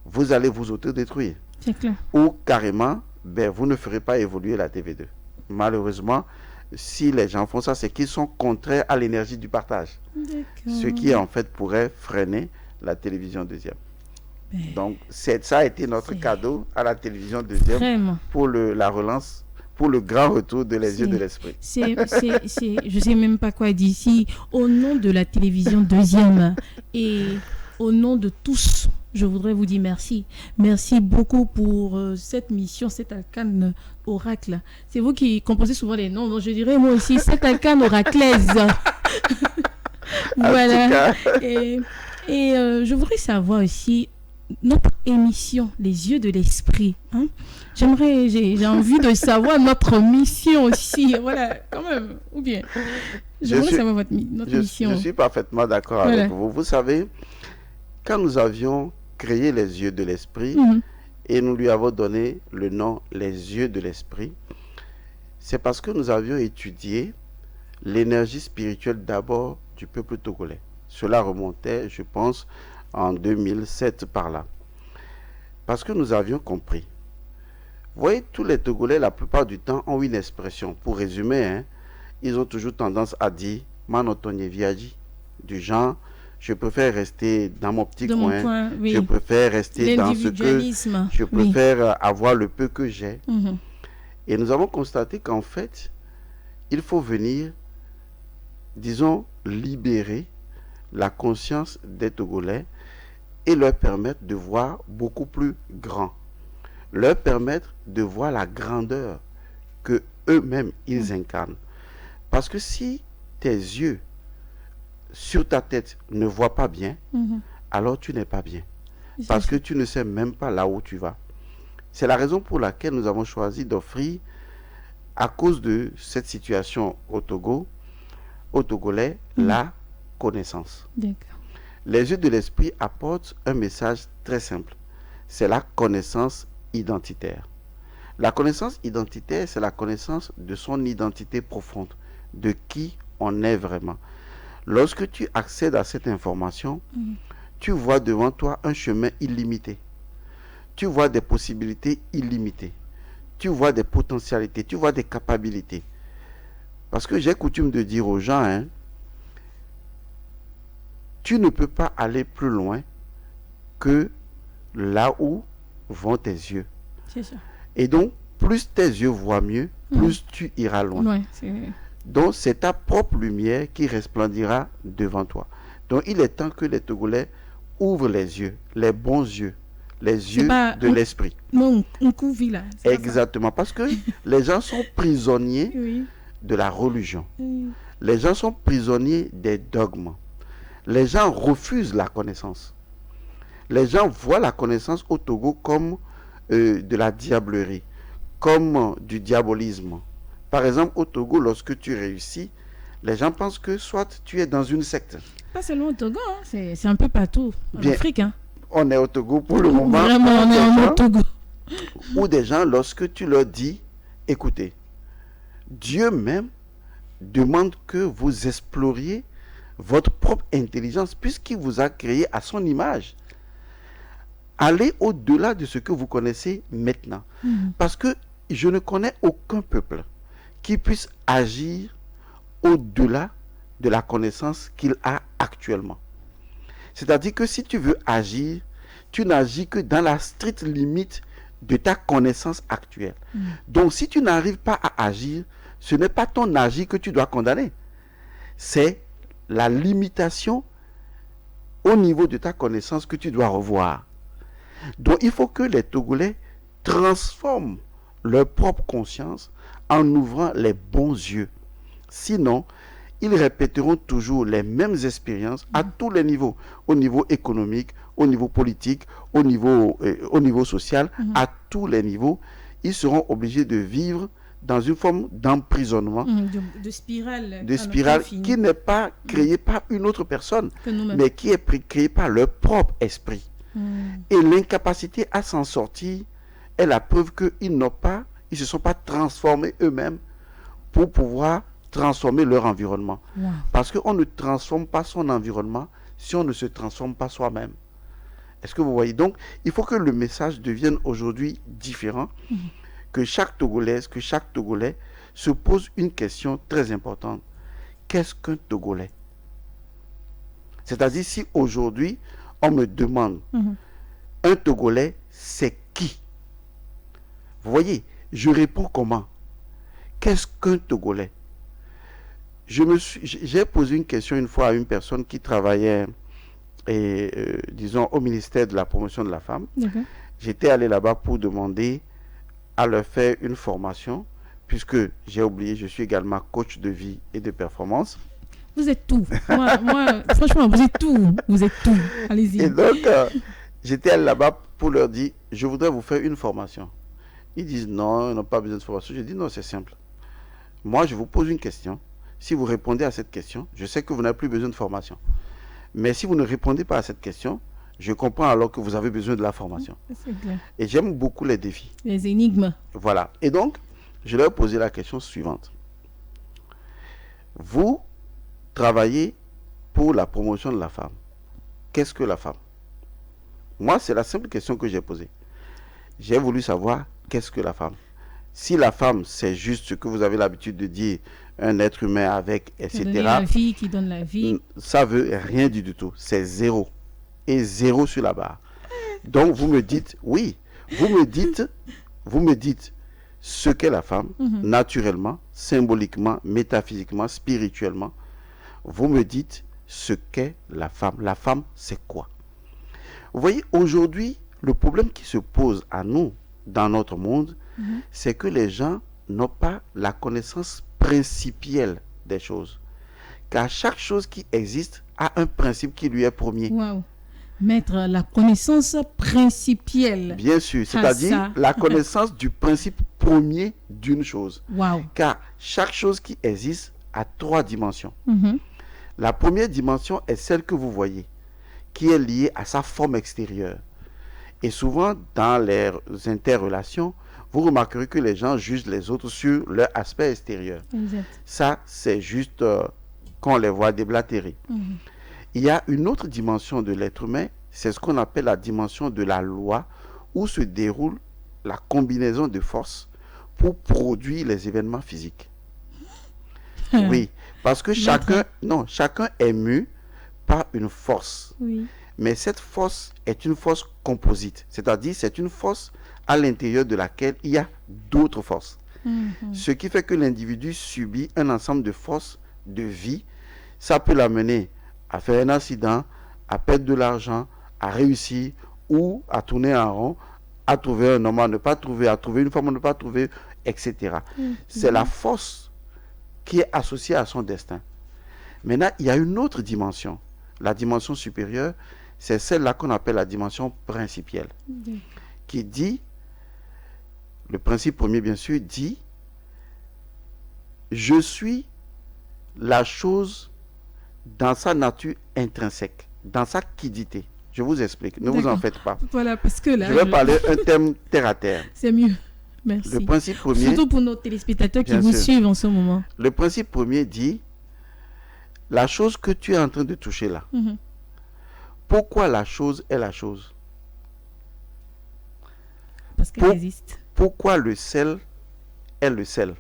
vous allez vous autodétruire. C'est clair. Ou carrément, vous ne ferez pas évoluer la TV2. Malheureusement, si les gens font ça, c'est qu'ils sont contraires à l'énergie du partage. Ce qui en fait pourrait freiner la télévision deuxième. Donc ça a été notre cadeau à la télévision deuxième. Vraiment. Pour la relance, pour le grand retour de Les Yeux de l'Esprit. Je ne sais même pas quoi dire ici. Au nom de la télévision deuxième et au nom de tous, je voudrais vous dire merci. Merci beaucoup pour cette mission, cette arcane oracle. C'est vous qui composez souvent les noms, donc je dirais moi aussi cette arcane oraclaise. Voilà. Et je voudrais savoir aussi notre émission, Les Yeux de l'Esprit. Hein? J'ai envie de savoir notre mission aussi. Voilà, quand même. Ou bien, je voudrais savoir notre mission. Je suis parfaitement d'accord avec vous. Vous savez, quand nous avions créé Les Yeux de l'Esprit et nous lui avons donné le nom Les Yeux de l'Esprit, c'est parce que nous avions étudié l'énergie spirituelle d'abord du peuple togolais. Cela remontait, je pense, en 2007 par là. Parce que nous avions compris. Vous voyez, tous les Togolais, la plupart du temps, ont une expression. Pour résumer, ils ont toujours tendance à dire Manotonye Viaji, du genre, je préfère rester dans mon petit Dans mon coin, coin, oui. je préfère rester dans ce que, L'individualisme. je Oui. préfère avoir le peu que j'ai. Mhm. Et nous avons constaté qu'en fait, il faut venir, disons, libérer la conscience des Togolais et leur permettre de voir beaucoup plus grand, leur permettre de voir la grandeur que eux-mêmes ils incarnent. Parce que si tes yeux sur ta tête ne voient pas bien, Mhm. alors tu n'es pas bien. C'est Parce ça. que tu ne sais même pas là où tu vas. C'est la raison pour laquelle nous avons choisi d'offrir, à cause de cette situation au Togo, aux Togolais, la connaissance. D'accord. Les yeux de l'esprit apportent un message très simple. C'est la connaissance identitaire. La connaissance identitaire, c'est la connaissance de son identité profonde, de qui on est vraiment. Lorsque tu accèdes à cette information, tu vois devant toi un chemin illimité. Tu vois des possibilités illimitées. Tu vois des potentialités, tu vois des capacités. Parce que j'ai coutume de dire aux gens, tu ne peux pas aller plus loin que là où vont tes yeux. C'est ça. Et donc, plus tes yeux voient mieux, plus tu iras loin. Ouais, c'est... Donc, c'est ta propre lumière qui resplendira devant toi. Donc, il est temps que les Togolais ouvrent les yeux, les bons yeux, les yeux pas de l'esprit. Non, on couvre là. c'est pas ça. Exactement, parce que les gens sont prisonniers Oui. de la religion. Oui. Les gens sont prisonniers des dogmes. Les gens refusent la connaissance. Les gens voient la connaissance au Togo comme de la diablerie, comme du diabolisme. Par exemple, au Togo, lorsque tu réussis, les gens pensent que soit tu es dans une secte. Pas seulement au Togo, hein, c'est un peu partout en Bien. Afrique. Hein. On est au Togo pour le moment. Vraiment, on est en Togo. Ou des gens, lorsque tu leur dis, écoutez, Dieu même demande que vous exploriez votre propre intelligence puisqu'il vous a créé à son image. Allez au-delà de ce que vous connaissez maintenant. Parce que je ne connais aucun peuple qui puisse agir au-delà de la connaissance qu'il a actuellement. C'est-à-dire que si tu veux agir, tu n'agis que dans la stricte limite de ta connaissance actuelle. Donc si tu n'arrives pas à agir, ce n'est pas ton agir que tu dois condamner. C'est la limitation au niveau de ta connaissance que tu dois revoir. Donc il faut que les Togolais transforment leur propre conscience en ouvrant les bons yeux. Sinon, ils répéteront toujours les mêmes expériences à tous les niveaux, au niveau économique, au niveau politique, au niveau social, à tous les niveaux. Ils seront obligés de vivre dans une forme d'emprisonnement, De spirale. de spirale qui n'est pas créée par une autre personne, mais qui est créée par leur propre esprit. Et l'incapacité à s'en sortir est la preuve qu'ils ne se sont pas transformés eux-mêmes pour pouvoir transformer leur environnement. Wow. Parce qu'on ne transforme pas son environnement si on ne se transforme pas soi-même. Est-ce que vous voyez? Donc, il faut que le message devienne aujourd'hui différent, que chaque Togolaise, que chaque Togolais se pose une question très importante. Qu'est-ce qu'un Togolais? C'est-à-dire, si aujourd'hui, on me demande, un Togolais, c'est qui? Vous voyez, je réponds comment? Qu'est-ce qu'un Togolais? J'ai posé une question une fois à une personne qui travaillait, disons, au ministère de la promotion de la femme. J'étais allé là-bas pour demander à leur faire une formation, puisque j'ai oublié, je suis également coach de vie et de performance. Vous êtes tout. Moi, franchement, vous êtes tout. Vous êtes tout. Allez-y. Et donc, j'étais allé là-bas pour leur dire, je voudrais vous faire une formation. Ils disent non, ils n'ont pas besoin de formation. Je dis non, c'est simple. Moi, je vous pose une question. Si vous répondez à cette question, je sais que vous n'avez plus besoin de formation. Mais si vous ne répondez pas à cette question, je comprends alors que vous avez besoin de la formation. C'est clair. Et j'aime beaucoup les défis. Les énigmes. Voilà. Et donc, je leur ai posé la question suivante. Vous travaillez pour la promotion de la femme. Qu'est-ce que la femme? Moi, c'est la simple question que j'ai posée. J'ai voulu savoir qu'est-ce que la femme. Si la femme, c'est juste ce que vous avez l'habitude de dire, un être humain avec, Donner etc. la vie, qui donne la vie. Ça veut rien dire du tout. C'est zéro. Et zéro sur la barre. Donc vous me dites, oui, vous me dites ce qu'est la femme, naturellement, symboliquement, métaphysiquement, spirituellement. Vous me dites ce qu'est la femme. La femme, c'est quoi? Vous voyez, aujourd'hui, le problème qui se pose à nous dans notre monde, c'est que les gens n'ont pas la connaissance principielle des choses. Car chaque chose qui existe a un principe qui lui est premier. Waouh. Maître, la connaissance principielle. Bien sûr, c'est-à-dire la connaissance du principe premier d'une chose. Waouh. Car chaque chose qui existe a 3 dimensions. La première dimension est celle que vous voyez, qui est liée à sa forme extérieure. Et souvent, dans les interrelations, vous remarquerez que les gens jugent les autres sur leur aspect extérieur. Exact. Ça, c'est juste qu'on les voit déblatérer. Il y a une autre dimension de l'être humain, c'est ce qu'on appelle la dimension de la loi, où se déroule la combinaison de forces pour produire les événements physiques. Oui, parce que chacun est mu par une force. Oui. Mais cette force est une force composite, c'est-à-dire c'est une force à l'intérieur de laquelle il y a d'autres forces. Ce qui fait que l'individu subit un ensemble de forces de vie. Ça peut l'amener à faire un accident, à perdre de l'argent, à réussir ou à tourner en rond, à trouver un homme, à ne pas trouver, à trouver une femme, à ne pas trouver, etc. C'est la force qui est associée à son destin. Maintenant, il y a une autre dimension. La dimension supérieure, c'est celle-là qu'on appelle la dimension principielle, qui dit, le principe premier bien sûr, dit, je suis la chose dans sa nature intrinsèque, dans sa quiddité. Je vous explique, ne vous en faites pas. Voilà, parce que là, je vais parler un thème terre à terre. C'est mieux. Merci. Le principe premier, surtout pour nos téléspectateurs qui vous suivent en ce moment. Le principe premier dit, la chose que tu es en train de toucher là, pourquoi la chose est la chose? Parce qu'elle existe. Pourquoi le sel est le sel?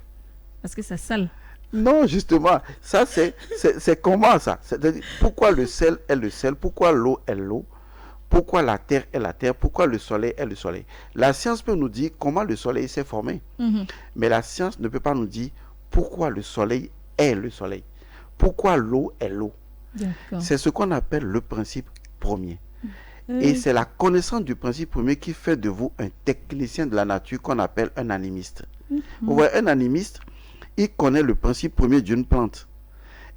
Parce que ça sale. Non, justement, ça c'est comment ça? C'est-à-dire, pourquoi le sel est le sel? Pourquoi l'eau est l'eau? Pourquoi la terre est la terre? Pourquoi le soleil est le soleil? La science peut nous dire comment le soleil s'est formé. Mais la science ne peut pas nous dire pourquoi le soleil est le soleil. Pourquoi l'eau est l'eau. C'est ce qu'on appelle le principe premier. Et c'est la connaissance du principe premier qui fait de vous un technicien de la nature qu'on appelle un animiste. Vous voyez, un animiste, il connaît le principe premier d'une plante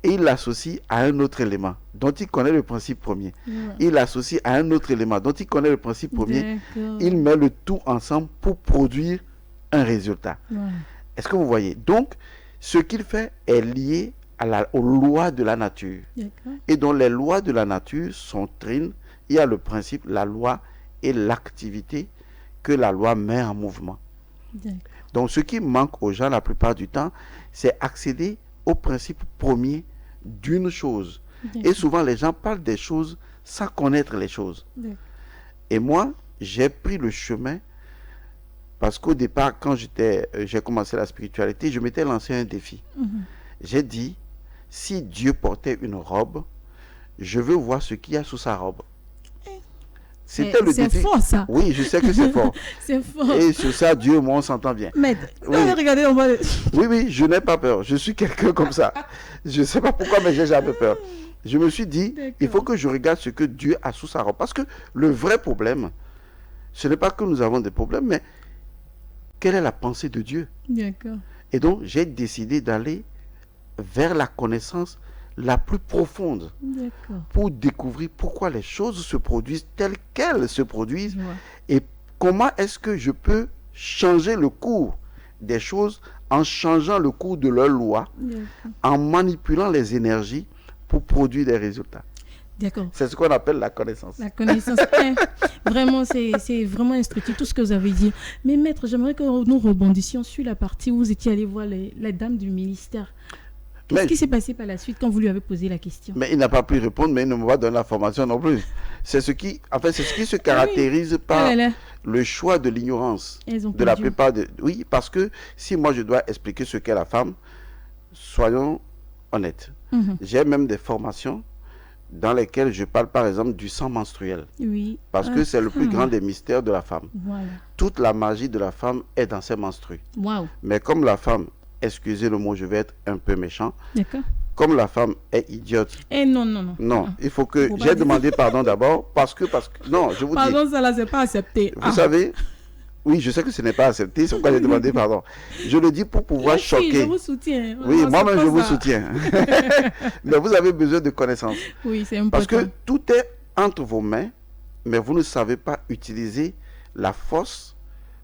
et il l'associe à un autre élément dont il connaît le principe premier. Il l'associe à un autre élément dont il connaît le principe premier. Il met le tout ensemble pour produire un résultat. Est-ce que vous voyez? Donc, ce qu'il fait est lié aux lois de la nature. Et dans les lois de la nature sont trines. Il y a le principe, la loi et l'activité que la loi met en mouvement. Donc, ce qui manque aux gens la plupart du temps, c'est accéder au principe premier d'une chose. Et souvent, les gens parlent des choses sans connaître les choses. Et moi, j'ai pris le chemin parce qu'au départ, quand j'ai commencé la spiritualité, je m'étais lancé un défi. J'ai dit, si Dieu portait une robe, je veux voir ce qu'il y a sous sa robe. C'était le défi. C'est fort, ça. Oui, je sais que c'est fort. C'est fort. Et sur ça, Dieu et moi, on s'entend bien. Mais regardez, on va... Oui, je n'ai pas peur. Je suis quelqu'un comme ça. Je ne sais pas pourquoi, mais j'ai jamais peur. Je me suis dit, il faut que je regarde ce que Dieu a sous sa robe. Parce que le vrai problème, ce n'est pas que nous avons des problèmes, mais quelle est la pensée de Dieu? Et donc, j'ai décidé d'aller vers la connaissance la plus profonde pour découvrir pourquoi les choses se produisent telles qu'elles se produisent et comment est-ce que je peux changer le cours des choses en changeant le cours de leur loi, en manipulant les énergies pour produire des résultats. C'est ce qu'on appelle la connaissance. La connaissance, vraiment, c'est vraiment instructif tout ce que vous avez dit. Mais maître, j'aimerais que nous rebondissions sur la partie où vous étiez allé voir les dames du ministère. Qu'est-ce qui s'est passé par la suite quand vous lui avez posé la question? Mais il n'a pas pu répondre, mais il ne m'a pas donné la formation non plus. C'est ce qui se caractérise par le choix de l'ignorance de la plupart de... Oui, parce que si moi je dois expliquer ce qu'est la femme, soyons honnêtes. J'ai même des formations dans lesquelles je parle par exemple du sang menstruel. Oui. Parce que c'est le plus grand des mystères de la femme. Voilà. Toute la magie de la femme est dans ses menstrues. Waouh. Mais comme la femme, excusez le mot, je vais être un peu méchant, D'accord. comme la femme est idiote. Non. Non, il faut que... Faut pas J'ai dire. demandé pardon d'abord parce que... Non, je vous dis... Pardon, ça là, c'est pas accepté. Vous savez, oui, je sais que ce n'est pas accepté, c'est pourquoi j'ai demandé pardon. Je le dis pour pouvoir choquer. Je vous soutiens. Oui, Non, moi-même, c'est je pas vous ça. soutiens. Mais vous avez besoin de connaissances. Oui, c'est important. Parce que tout est entre vos mains, mais vous ne savez pas utiliser la force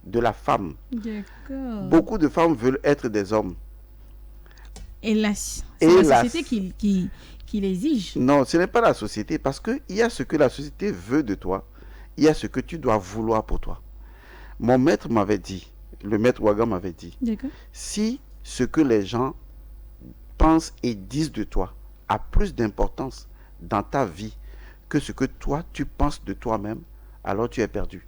de la femme. D'accord. Beaucoup de femmes veulent être des hommes. Hélas. C'est Hélas. la société qui l'exige. Non, ce n'est pas la société, parce qu'il y a ce que la société veut de toi, il y a ce que tu dois vouloir pour toi. Mon maître m'avait dit, le maître Ouagam m'avait dit, D'accord. si ce que les gens pensent et disent de toi a plus d'importance dans ta vie que ce que toi tu penses de toi-même, alors tu es perdu.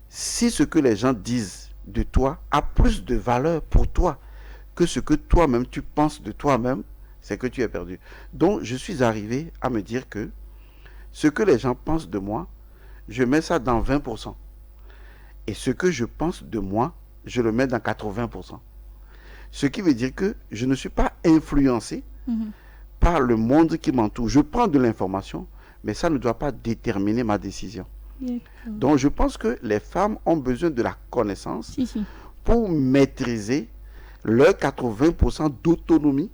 Si ce que les gens disent de toi a plus de valeur pour toi que ce que toi-même tu penses de toi-même, c'est que tu es perdu. Donc je suis arrivé à me dire que ce que les gens pensent de moi, je mets ça dans 20%. Et ce que je pense de moi, je le mets dans 80%. Ce qui veut dire que je ne suis pas influencé par le monde qui m'entoure. Je prends de l'information, mais ça ne doit pas déterminer ma décision. D'accord. Donc je pense que les femmes ont besoin de la connaissance Si. pour maîtriser leur 80% d'autonomie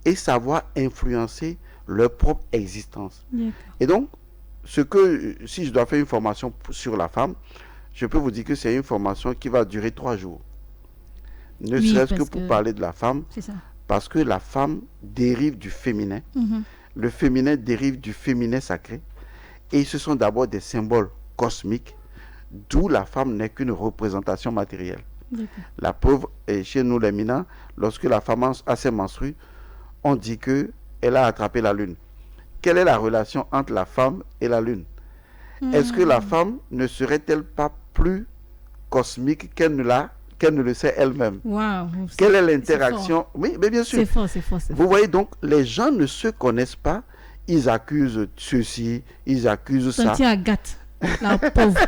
et savoir influencer leur propre existence. D'accord. Et donc, si je dois faire une formation sur la femme, je peux vous dire que c'est une formation qui va durer 3 jours. Ne Oui, serait-ce que parce pour que- parler de la femme, C'est ça. parce que la femme dérive du féminin. Le féminin dérive du féminin sacré. Et ce sont d'abord des symboles cosmiques, d'où la femme n'est qu'une représentation matérielle. D'accord. La preuve est chez nous les Mina, lorsque la femme a ses menstrues, on dit qu'elle a attrapé la lune. Quelle est la relation entre la femme et la lune? Est-ce que la femme ne serait-elle pas plus cosmique qu'elle ne le sait elle-même? Waouh. Quelle est c'est l'interaction? Oui, mais bien sûr. C'est fort, c'est fort. Vous voyez donc, les gens ne se connaissent pas. Ils accusent ceci, ils accusent ça. Sentir Agathe, la pauvre.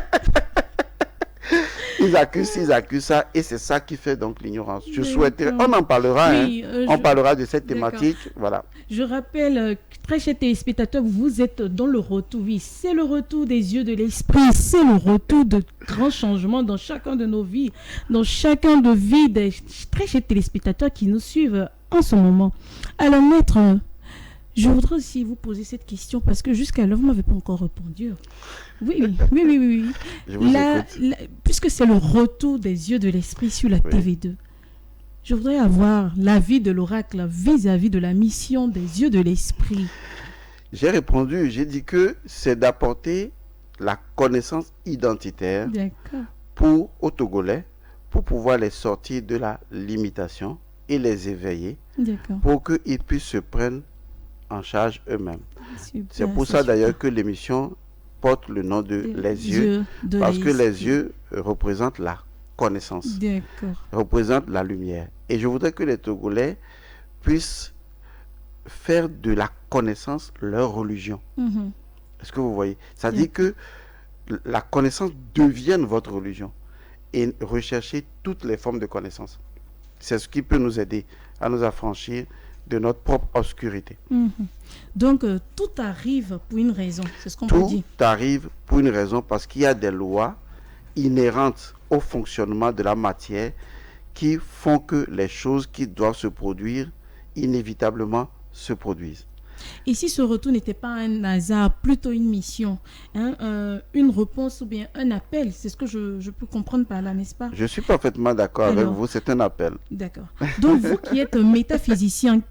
Ils accusent ça, et c'est ça qui fait donc l'ignorance. Je D'accord. souhaiterais, on en parlera, Oui, on parlera de cette D'accord. thématique, voilà. Je rappelle, très chers téléspectateurs, vous êtes dans le retour. Oui, c'est le retour des yeux de l'esprit. C'est le retour de grands changements dans chacun de nos vies, dans chacun de vie des très chers téléspectateurs qui nous suivent en ce moment. Alors, maître, je voudrais aussi vous poser cette question parce que jusqu'à là, vous ne m'avez pas encore répondu. Oui. Je vous écoute. Puisque c'est le retour des yeux de l'esprit sur la Oui. TV2, je voudrais avoir l'avis de l'oracle vis-à-vis de la mission des yeux de l'esprit. J'ai répondu, j'ai dit que c'est d'apporter la connaissance identitaire D'accord. aux Togolais pour pouvoir les sortir de la limitation et les éveiller D'accord. pour qu'ils puissent se prendre en charge eux-mêmes. Super, C'est pour ça d'ailleurs que l'émission porte le nom de Les yeux, parce que les yeux représentent la connaissance, D'accord. représentent la lumière. Et je voudrais que les Togolais puissent faire de la connaissance leur religion. Est-ce que vous voyez? Ça dit que la connaissance devienne votre religion et rechercher toutes les formes de connaissance. C'est ce qui peut nous aider à nous affranchir de notre propre obscurité. Donc, tout arrive pour une raison, c'est ce qu'on peut dire. Tout arrive pour une raison, parce qu'il y a des lois inhérentes au fonctionnement de la matière qui font que les choses qui doivent se produire inévitablement se produisent. Et si ce retour n'était pas un hasard, plutôt une mission, une réponse ou bien un appel, c'est ce que je peux comprendre par là, n'est-ce pas? Je suis parfaitement d'accord avec vous, c'est un appel. D'accord. Donc, vous qui êtes métaphysicien,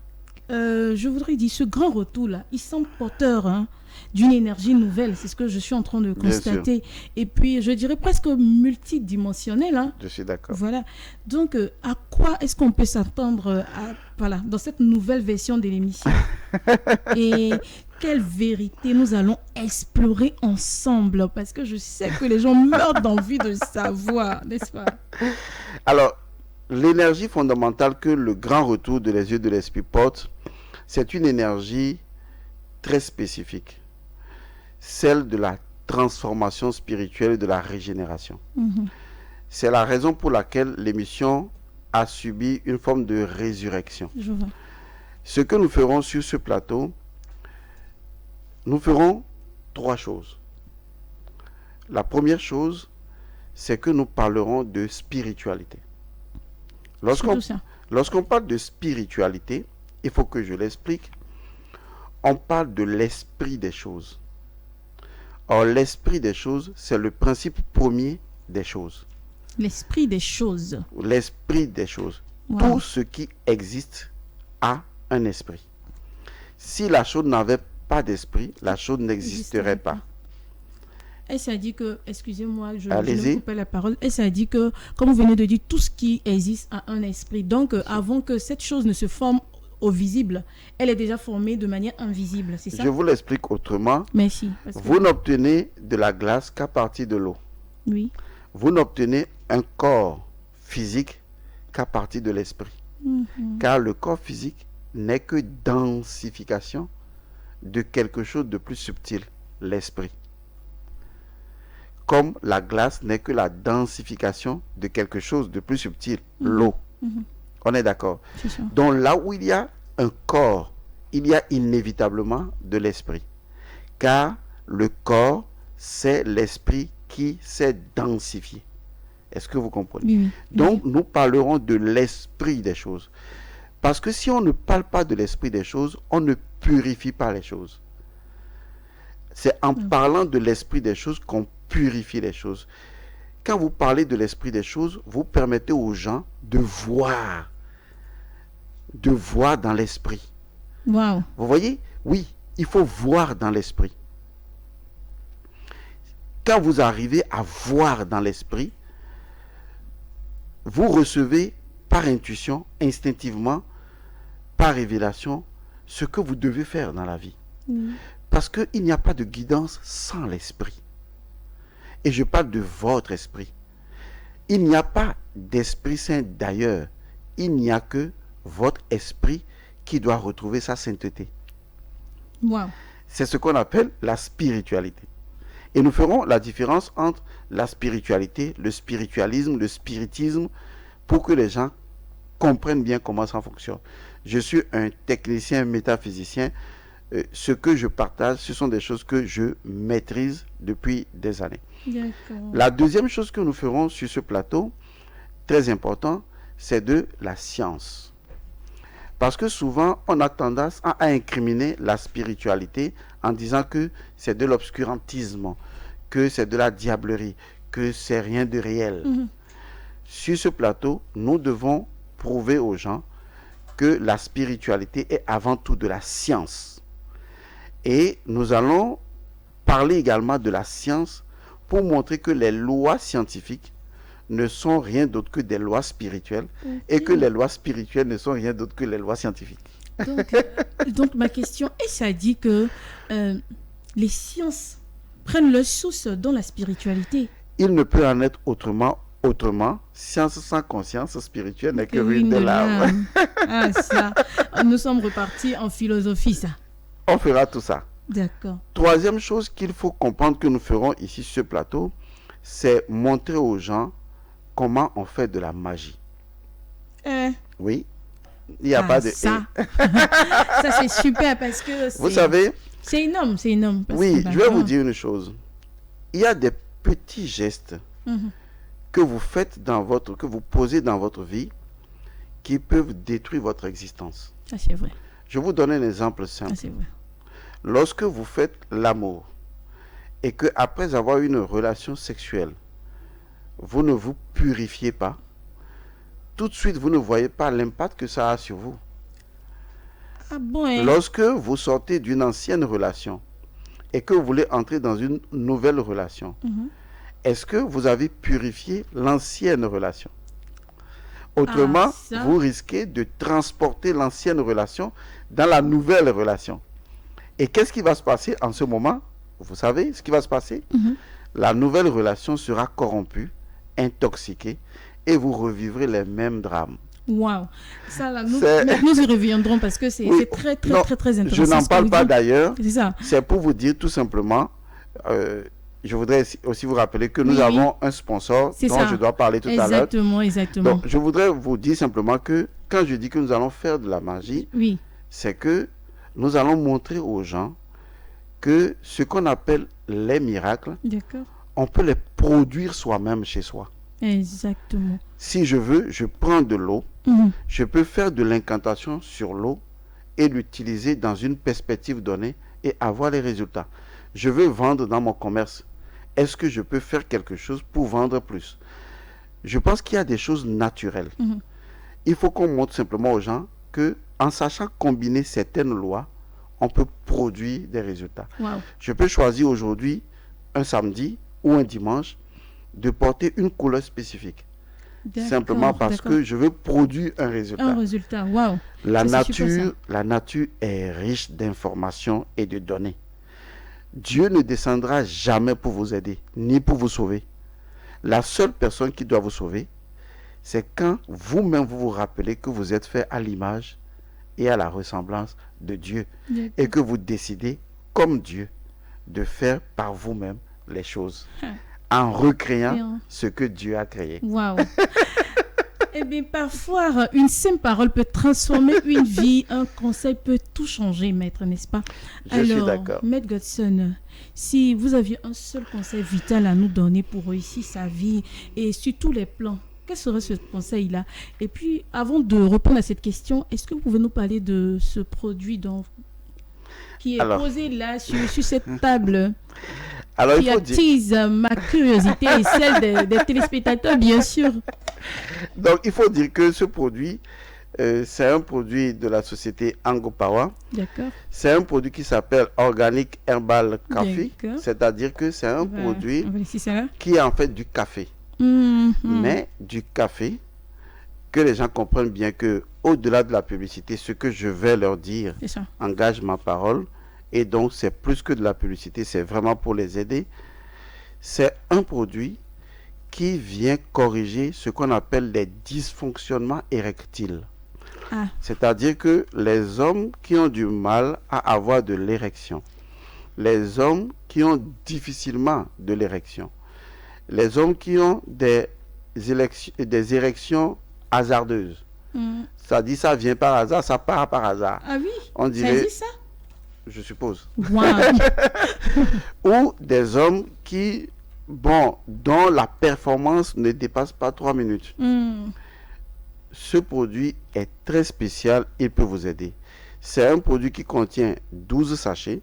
je voudrais dire, ce grand retour-là, il semble porteur d'une énergie nouvelle, c'est ce que je suis en train de constater. Et puis, je dirais presque multidimensionnel. Je suis d'accord. Voilà. Donc, à quoi est-ce qu'on peut s'attendre dans cette nouvelle version de l'émission? Et quelle vérité nous allons explorer ensemble? Parce que je sais que les gens meurent d'envie de savoir, n'est-ce pas? Alors, l'énergie fondamentale que le grand retour de les yeux de l'esprit porte, c'est une énergie très spécifique, celle de la transformation spirituelle et de la régénération. C'est la raison pour laquelle l'émission a subi une forme de résurrection. Je vois. Ce que nous ferons sur ce plateau, nous ferons 3 choses. La première chose, c'est que nous parlerons de spiritualité. Lorsqu'on parle de spiritualité, il faut que je l'explique, on parle de l'esprit des choses. Or, l'esprit des choses, c'est le principe premier des choses. L'esprit des choses. L'esprit des choses. Wow. Tout ce qui existe a un esprit. Si la chose n'avait pas d'esprit, la chose n'existerait pas. Et ça dit que, excusez-moi, je Allez-y. coupe la parole. Et ça dit que, comme vous venez de dire, tout ce qui existe a un esprit. Donc, avant que cette chose ne se forme au visible, elle est déjà formée de manière invisible, c'est ça? Je vous l'explique autrement. Merci. Vous n'obtenez de la glace qu'à partir de l'eau. Oui. Vous n'obtenez un corps physique qu'à partir de l'esprit. Car le corps physique n'est que densification de quelque chose de plus subtil, l'esprit. Comme la glace n'est que la densification de quelque chose de plus subtil, l'eau. On est d'accord? C'est ça. Donc là où il y a un corps, il y a inévitablement de l'esprit. Car le corps, c'est l'esprit qui s'est densifié. Est-ce que vous comprenez? Oui. Donc nous parlerons de l'esprit des choses. Parce que si on ne parle pas de l'esprit des choses, on ne purifie pas les choses. C'est en parlant de l'esprit des choses qu'on purifie les choses. Quand vous parlez de l'esprit des choses, vous permettez aux gens de voir dans l'esprit. Wow. Vous voyez? Oui, il faut voir dans l'esprit. Quand vous arrivez à voir dans l'esprit, vous recevez par intuition, instinctivement, par révélation, ce que vous devez faire dans la vie. Parce qu'il n'y a pas de guidance sans l'esprit. Et je parle de votre esprit. Il n'y a pas d'Esprit Saint d'ailleurs. Il n'y a que votre esprit qui doit retrouver sa sainteté. Wow. C'est ce qu'on appelle la spiritualité. Et nous ferons la différence entre la spiritualité, le spiritualisme, le spiritisme, pour que les gens comprennent bien comment ça fonctionne. Je suis un technicien métaphysicien. Ce que je partage, ce sont des choses que je maîtrise depuis des années. D'accord. La deuxième chose que nous ferons sur ce plateau, très important, c'est de la science. Parce que souvent, on a tendance à incriminer la spiritualité en disant que c'est de l'obscurantisme, que c'est de la diablerie, que c'est rien de réel. Sur ce plateau, nous devons prouver aux gens que la spiritualité est avant tout de la science. Et nous allons parler également de la science pour montrer que les lois scientifiques ne sont rien d'autre que des lois spirituelles et que les lois spirituelles ne sont rien d'autre que les lois scientifiques. Donc ma question, et ça dit que les sciences prennent leur source dans la spiritualité. Il ne peut en être autrement. Science sans conscience spirituelle n'est que ruine de l'âme. Ah ça, nous sommes repartis en philosophie ça. On fera tout ça. D'accord. Troisième chose qu'il faut comprendre que nous ferons ici sur ce plateau, c'est montrer aux gens comment on fait de la magie. Oui, il n'y a pas de... Ça, ça c'est super parce que vous savez... C'est énorme, c'est énorme. Oui, je vais vous dire une chose. Il y a des petits gestes que vous faites que vous posez dans votre vie qui peuvent détruire votre existence. Ah, c'est vrai. Je vous donne un exemple simple. Ah, c'est vrai. Lorsque vous faites l'amour et que après avoir une relation sexuelle, vous ne vous purifiez pas, tout de suite vous ne voyez pas l'impact que ça a sur vous. Ah bon, hein? Lorsque vous sortez d'une ancienne relation et que vous voulez entrer dans une nouvelle relation, est-ce que vous avez purifié l'ancienne relation? Autrement, vous risquez de transporter l'ancienne relation dans la nouvelle relation. Et qu'est-ce qui va se passer en ce moment? Vous savez ce qui va se passer? La nouvelle relation sera corrompue, intoxiquée, et vous revivrez les mêmes drames. Waouh. Ça, là, C'est- nous y reviendrons parce que c'est Oui, très, très, non, très, très intéressant. Je n'en ce que parle vous pas dites. d'ailleurs. C'est ça. C'est pour vous dire tout simplement, je voudrais aussi vous rappeler que nous Oui, oui. avons un sponsor C'est dont ça. je dois parler tout à l'heure. Exactement, exactement. Donc, je voudrais vous dire simplement que quand je dis que nous allons faire de la magie, Oui. c'est que nous allons montrer aux gens que ce qu'on appelle les miracles, D'accord. on peut les produire soi-même chez soi. Exactement. Si je veux, je prends de l'eau, Mhm. je peux faire de l'incantation sur l'eau et l'utiliser dans une perspective donnée et avoir les résultats. Je veux vendre dans mon commerce. Est-ce que je peux faire quelque chose pour vendre plus? Je pense qu'il y a des choses naturelles. Mhm. Il faut qu'on montre simplement aux gens que, en sachant combiner certaines lois, on peut produire des résultats. Waouh. Je peux choisir aujourd'hui, un samedi ou un dimanche, de porter une couleur spécifique. D'accord, Simplement parce d'accord. que je veux produire un résultat. Un résultat. Waouh. La Ça, c'est super, nature, la nature est riche d'informations et de données. Dieu ne descendra jamais pour vous aider, ni pour vous sauver. La seule personne qui doit vous sauver, c'est quand vous-même vous vous rappelez que vous êtes fait à l'image et à la ressemblance de Dieu D'accord. et que vous décidez, comme Dieu, de faire par vous-même les choses en recréant Bien. ce que Dieu a créé. Waouh. Eh bien, parfois, une simple parole peut transformer une vie, un conseil peut tout changer, maître, n'est-ce pas? Je suis d'accord. Maître Godson, si vous aviez un seul conseil vital à nous donner pour réussir sa vie et sur tous les plans, quel serait ce conseil-là? Et puis, avant de répondre à cette question, est-ce que vous pouvez nous parler de ce produit qui est Alors. posé là sur cette table, Alors, il qui faut dire, attise ma curiosité et celle des téléspectateurs, bien sûr. donc, il faut dire que ce produit, c'est un produit de la société Angopawa. D'accord. C'est un produit qui s'appelle Organic Herbal Coffee. D'accord. C'est-à-dire que c'est un produit On va laisser ça là. qui est en fait du café. Mhm. Mais du café, que les gens comprennent bien que au-delà de la publicité, ce que je vais leur dire C'est ça. engage ma parole. Et donc, c'est plus que de la publicité, c'est vraiment pour les aider. C'est un produit qui vient corriger ce qu'on appelle les dysfonctionnements érectiles. Ah. C'est-à-dire que les hommes qui ont du mal à avoir de l'érection, les hommes qui ont difficilement de l'érection, les hommes qui ont des érections hasardeuses, Mhm. ça dit ça vient par hasard, ça part par hasard. Ah oui, On ça dirait, existe ça? je suppose. Waouh. Ou des hommes qui, dont la performance ne dépasse pas 3 minutes. Mhm. Ce produit est très spécial, il peut vous aider. C'est un produit qui contient 12 sachets,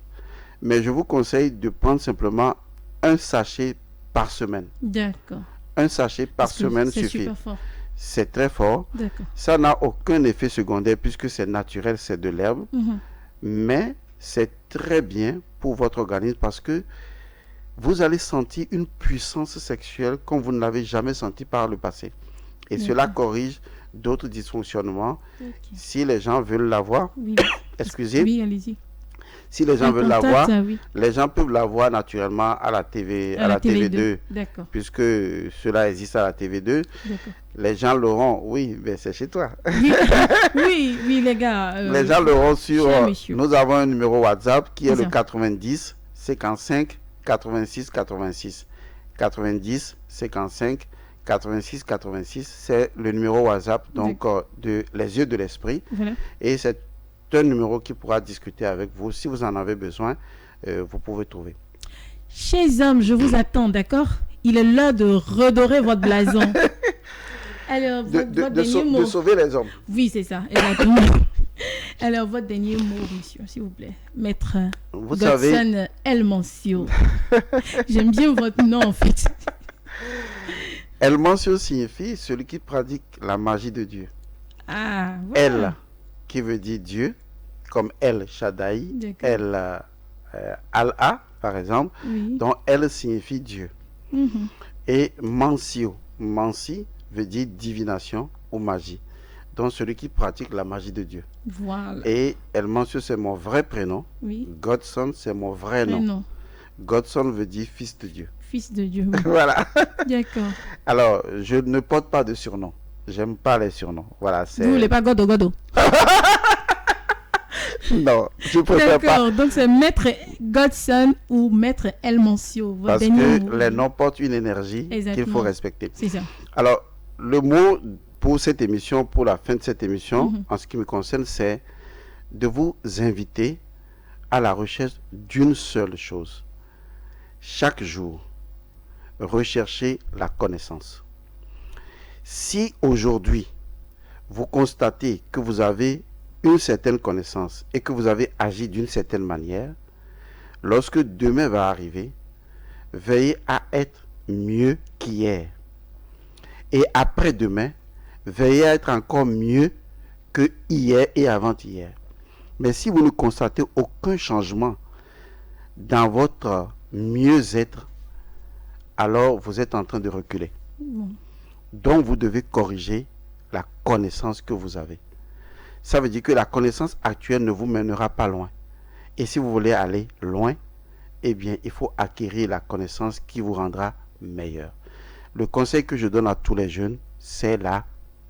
mais je vous conseille de prendre simplement un sachet par semaine. D'accord. Un sachet par Parce que semaine c'est suffit. super fort. C'est très fort. D'accord. Ça n'a aucun effet secondaire puisque c'est naturel, c'est de l'herbe. Mhm. Mais c'est très bien pour votre organisme parce que vous allez sentir une puissance sexuelle comme vous ne l'avez jamais senti par le passé. Et cela corrige d'autres dysfonctionnements. Ok. Si les gens veulent l'avoir, Oui, excusez, oui, allez-y. si les gens Un veulent contact, l'avoir, oui. les gens peuvent l'avoir naturellement à la TV, à la TV2, D'accord. puisque cela existe à la TV2. D'accord. Les gens l'auront, oui, mais c'est chez toi. Oui, oui, oui, les gars. Les gens l'auront sur. cher monsieur. Nous avons un numéro WhatsApp qui est C'est le ça. 90 55 86 86. 90 55 86 86, c'est le numéro WhatsApp donc de Les Yeux de l'Esprit. Voilà. Et c'est un numéro qui pourra discuter avec vous. Si vous en avez besoin, vous pouvez trouver. Chers hommes, je vous attends, d'accord? Il est l'heure de redorer votre blason. Alors, votre dernier mot. De sauver les hommes. Oui, c'est ça, exactement. Alors, votre dernier mot, monsieur, s'il vous plaît. Maître Vous savez, Godson El Mancio. J'aime bien votre nom, en fait. El Mancio signifie celui qui pratique la magie de Dieu. Ah, voilà. El, qui veut dire Dieu, comme El Shaddai, D'accord. El Allah, par exemple. Oui. Donc, El signifie Dieu. Mhm. Et Mancio, Mansi veut dire divination ou magie. Donc, celui qui pratique la magie de Dieu. Voilà. Et El Mancio, c'est mon vrai prénom. Oui. Godson, c'est mon vrai nom. Mais non. Godson veut dire fils de Dieu. Fils de Dieu. Oui. Voilà. D'accord. Alors, je ne porte pas de surnom. J'aime pas les surnoms. Voilà, Vous voulez pas Godo? Non, je préfère pas. D'accord, donc c'est Maître Godson ou Maître El Mancio. Parce que les noms portent une énergie qu'il faut respecter. C'est ça. Alors, le mot pour cette émission, pour la fin de cette émission, en ce qui me concerne, c'est de vous inviter à la recherche d'une seule chose. Chaque jour, recherchez la connaissance. Si aujourd'hui, vous constatez que vous avez une certaine connaissance et que vous avez agi d'une certaine manière, lorsque demain va arriver, veillez à être mieux qu'hier. Et après-demain, veillez à être encore mieux que hier et avant-hier. Mais si vous ne constatez aucun changement dans votre mieux-être, alors vous êtes en train de reculer. Donc vous devez corriger la connaissance que vous avez. Ça veut dire que la connaissance actuelle ne vous mènera pas loin. Et si vous voulez aller loin, eh bien, il faut acquérir la connaissance qui vous rendra meilleur. Le conseil que je donne à tous les jeunes, c'est la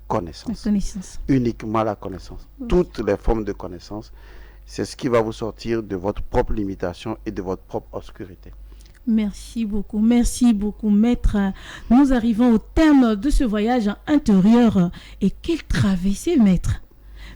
connaissance. La connaissance. Uniquement la connaissance. Toutes les formes de connaissance, c'est ce qui va vous sortir de votre propre limitation et de votre propre obscurité. Merci beaucoup, maître. Nous arrivons au terme de ce voyage intérieur. Et quelle traversée, maître.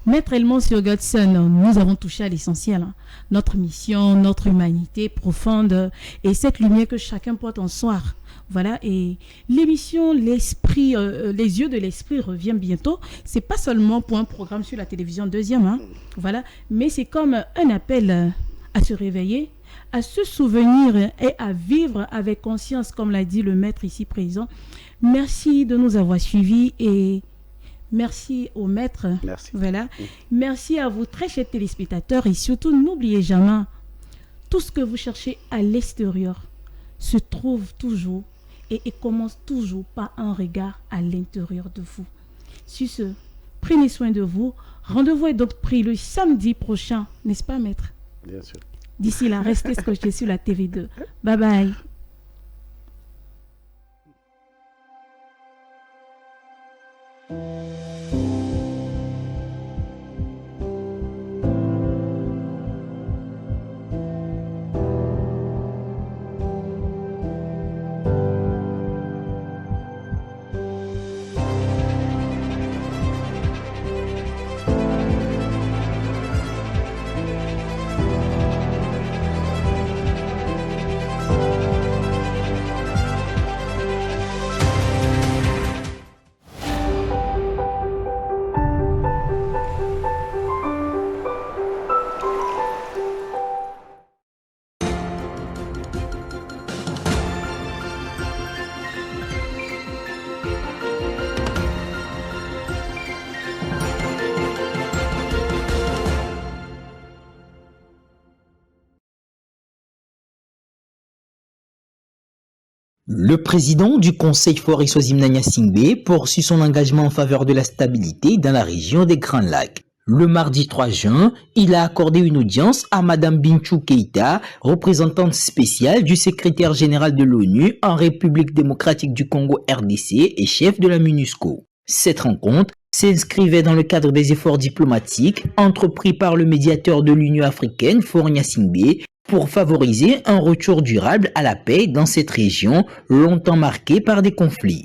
Maître El Mancio Godson, nous avons touché à l'essentiel. Notre mission, notre humanité profonde et cette lumière que chacun porte en soi. Voilà, et l'émission L'Esprit, les yeux de l'Esprit revient bientôt. C'est pas seulement pour un programme sur la télévision deuxième, voilà, mais c'est comme un appel à se réveiller, à se souvenir et à vivre avec conscience, comme l'a dit le maître ici présent. Merci de nous avoir suivis et merci au maître. Merci. Voilà. Merci à vous, très chers téléspectateurs, et surtout n'oubliez jamais, tout ce que vous cherchez à l'extérieur se trouve toujours et commence toujours par un regard à l'intérieur de vous. Sur ce, prenez soin de vous. Rendez-vous est donc pris le samedi prochain, n'est-ce pas, maître? Bien sûr. D'ici là, restez scotchés sur la TV2. Bye bye. Le président du Conseil Faure Swazim Nanya Singbe poursuit son engagement en faveur de la stabilité dans la région des Grands Lacs. Le mardi 3 juin, il a accordé une audience à Madame Bintou Keïta, représentante spéciale du secrétaire général de l'ONU en République démocratique du Congo RDC et chef de la MINUSCO. Cette rencontre s'inscrivait dans le cadre des efforts diplomatiques entrepris par le médiateur de l'Union africaine, Faure Singbe, pour favoriser un retour durable à la paix dans cette région longtemps marquée par des conflits.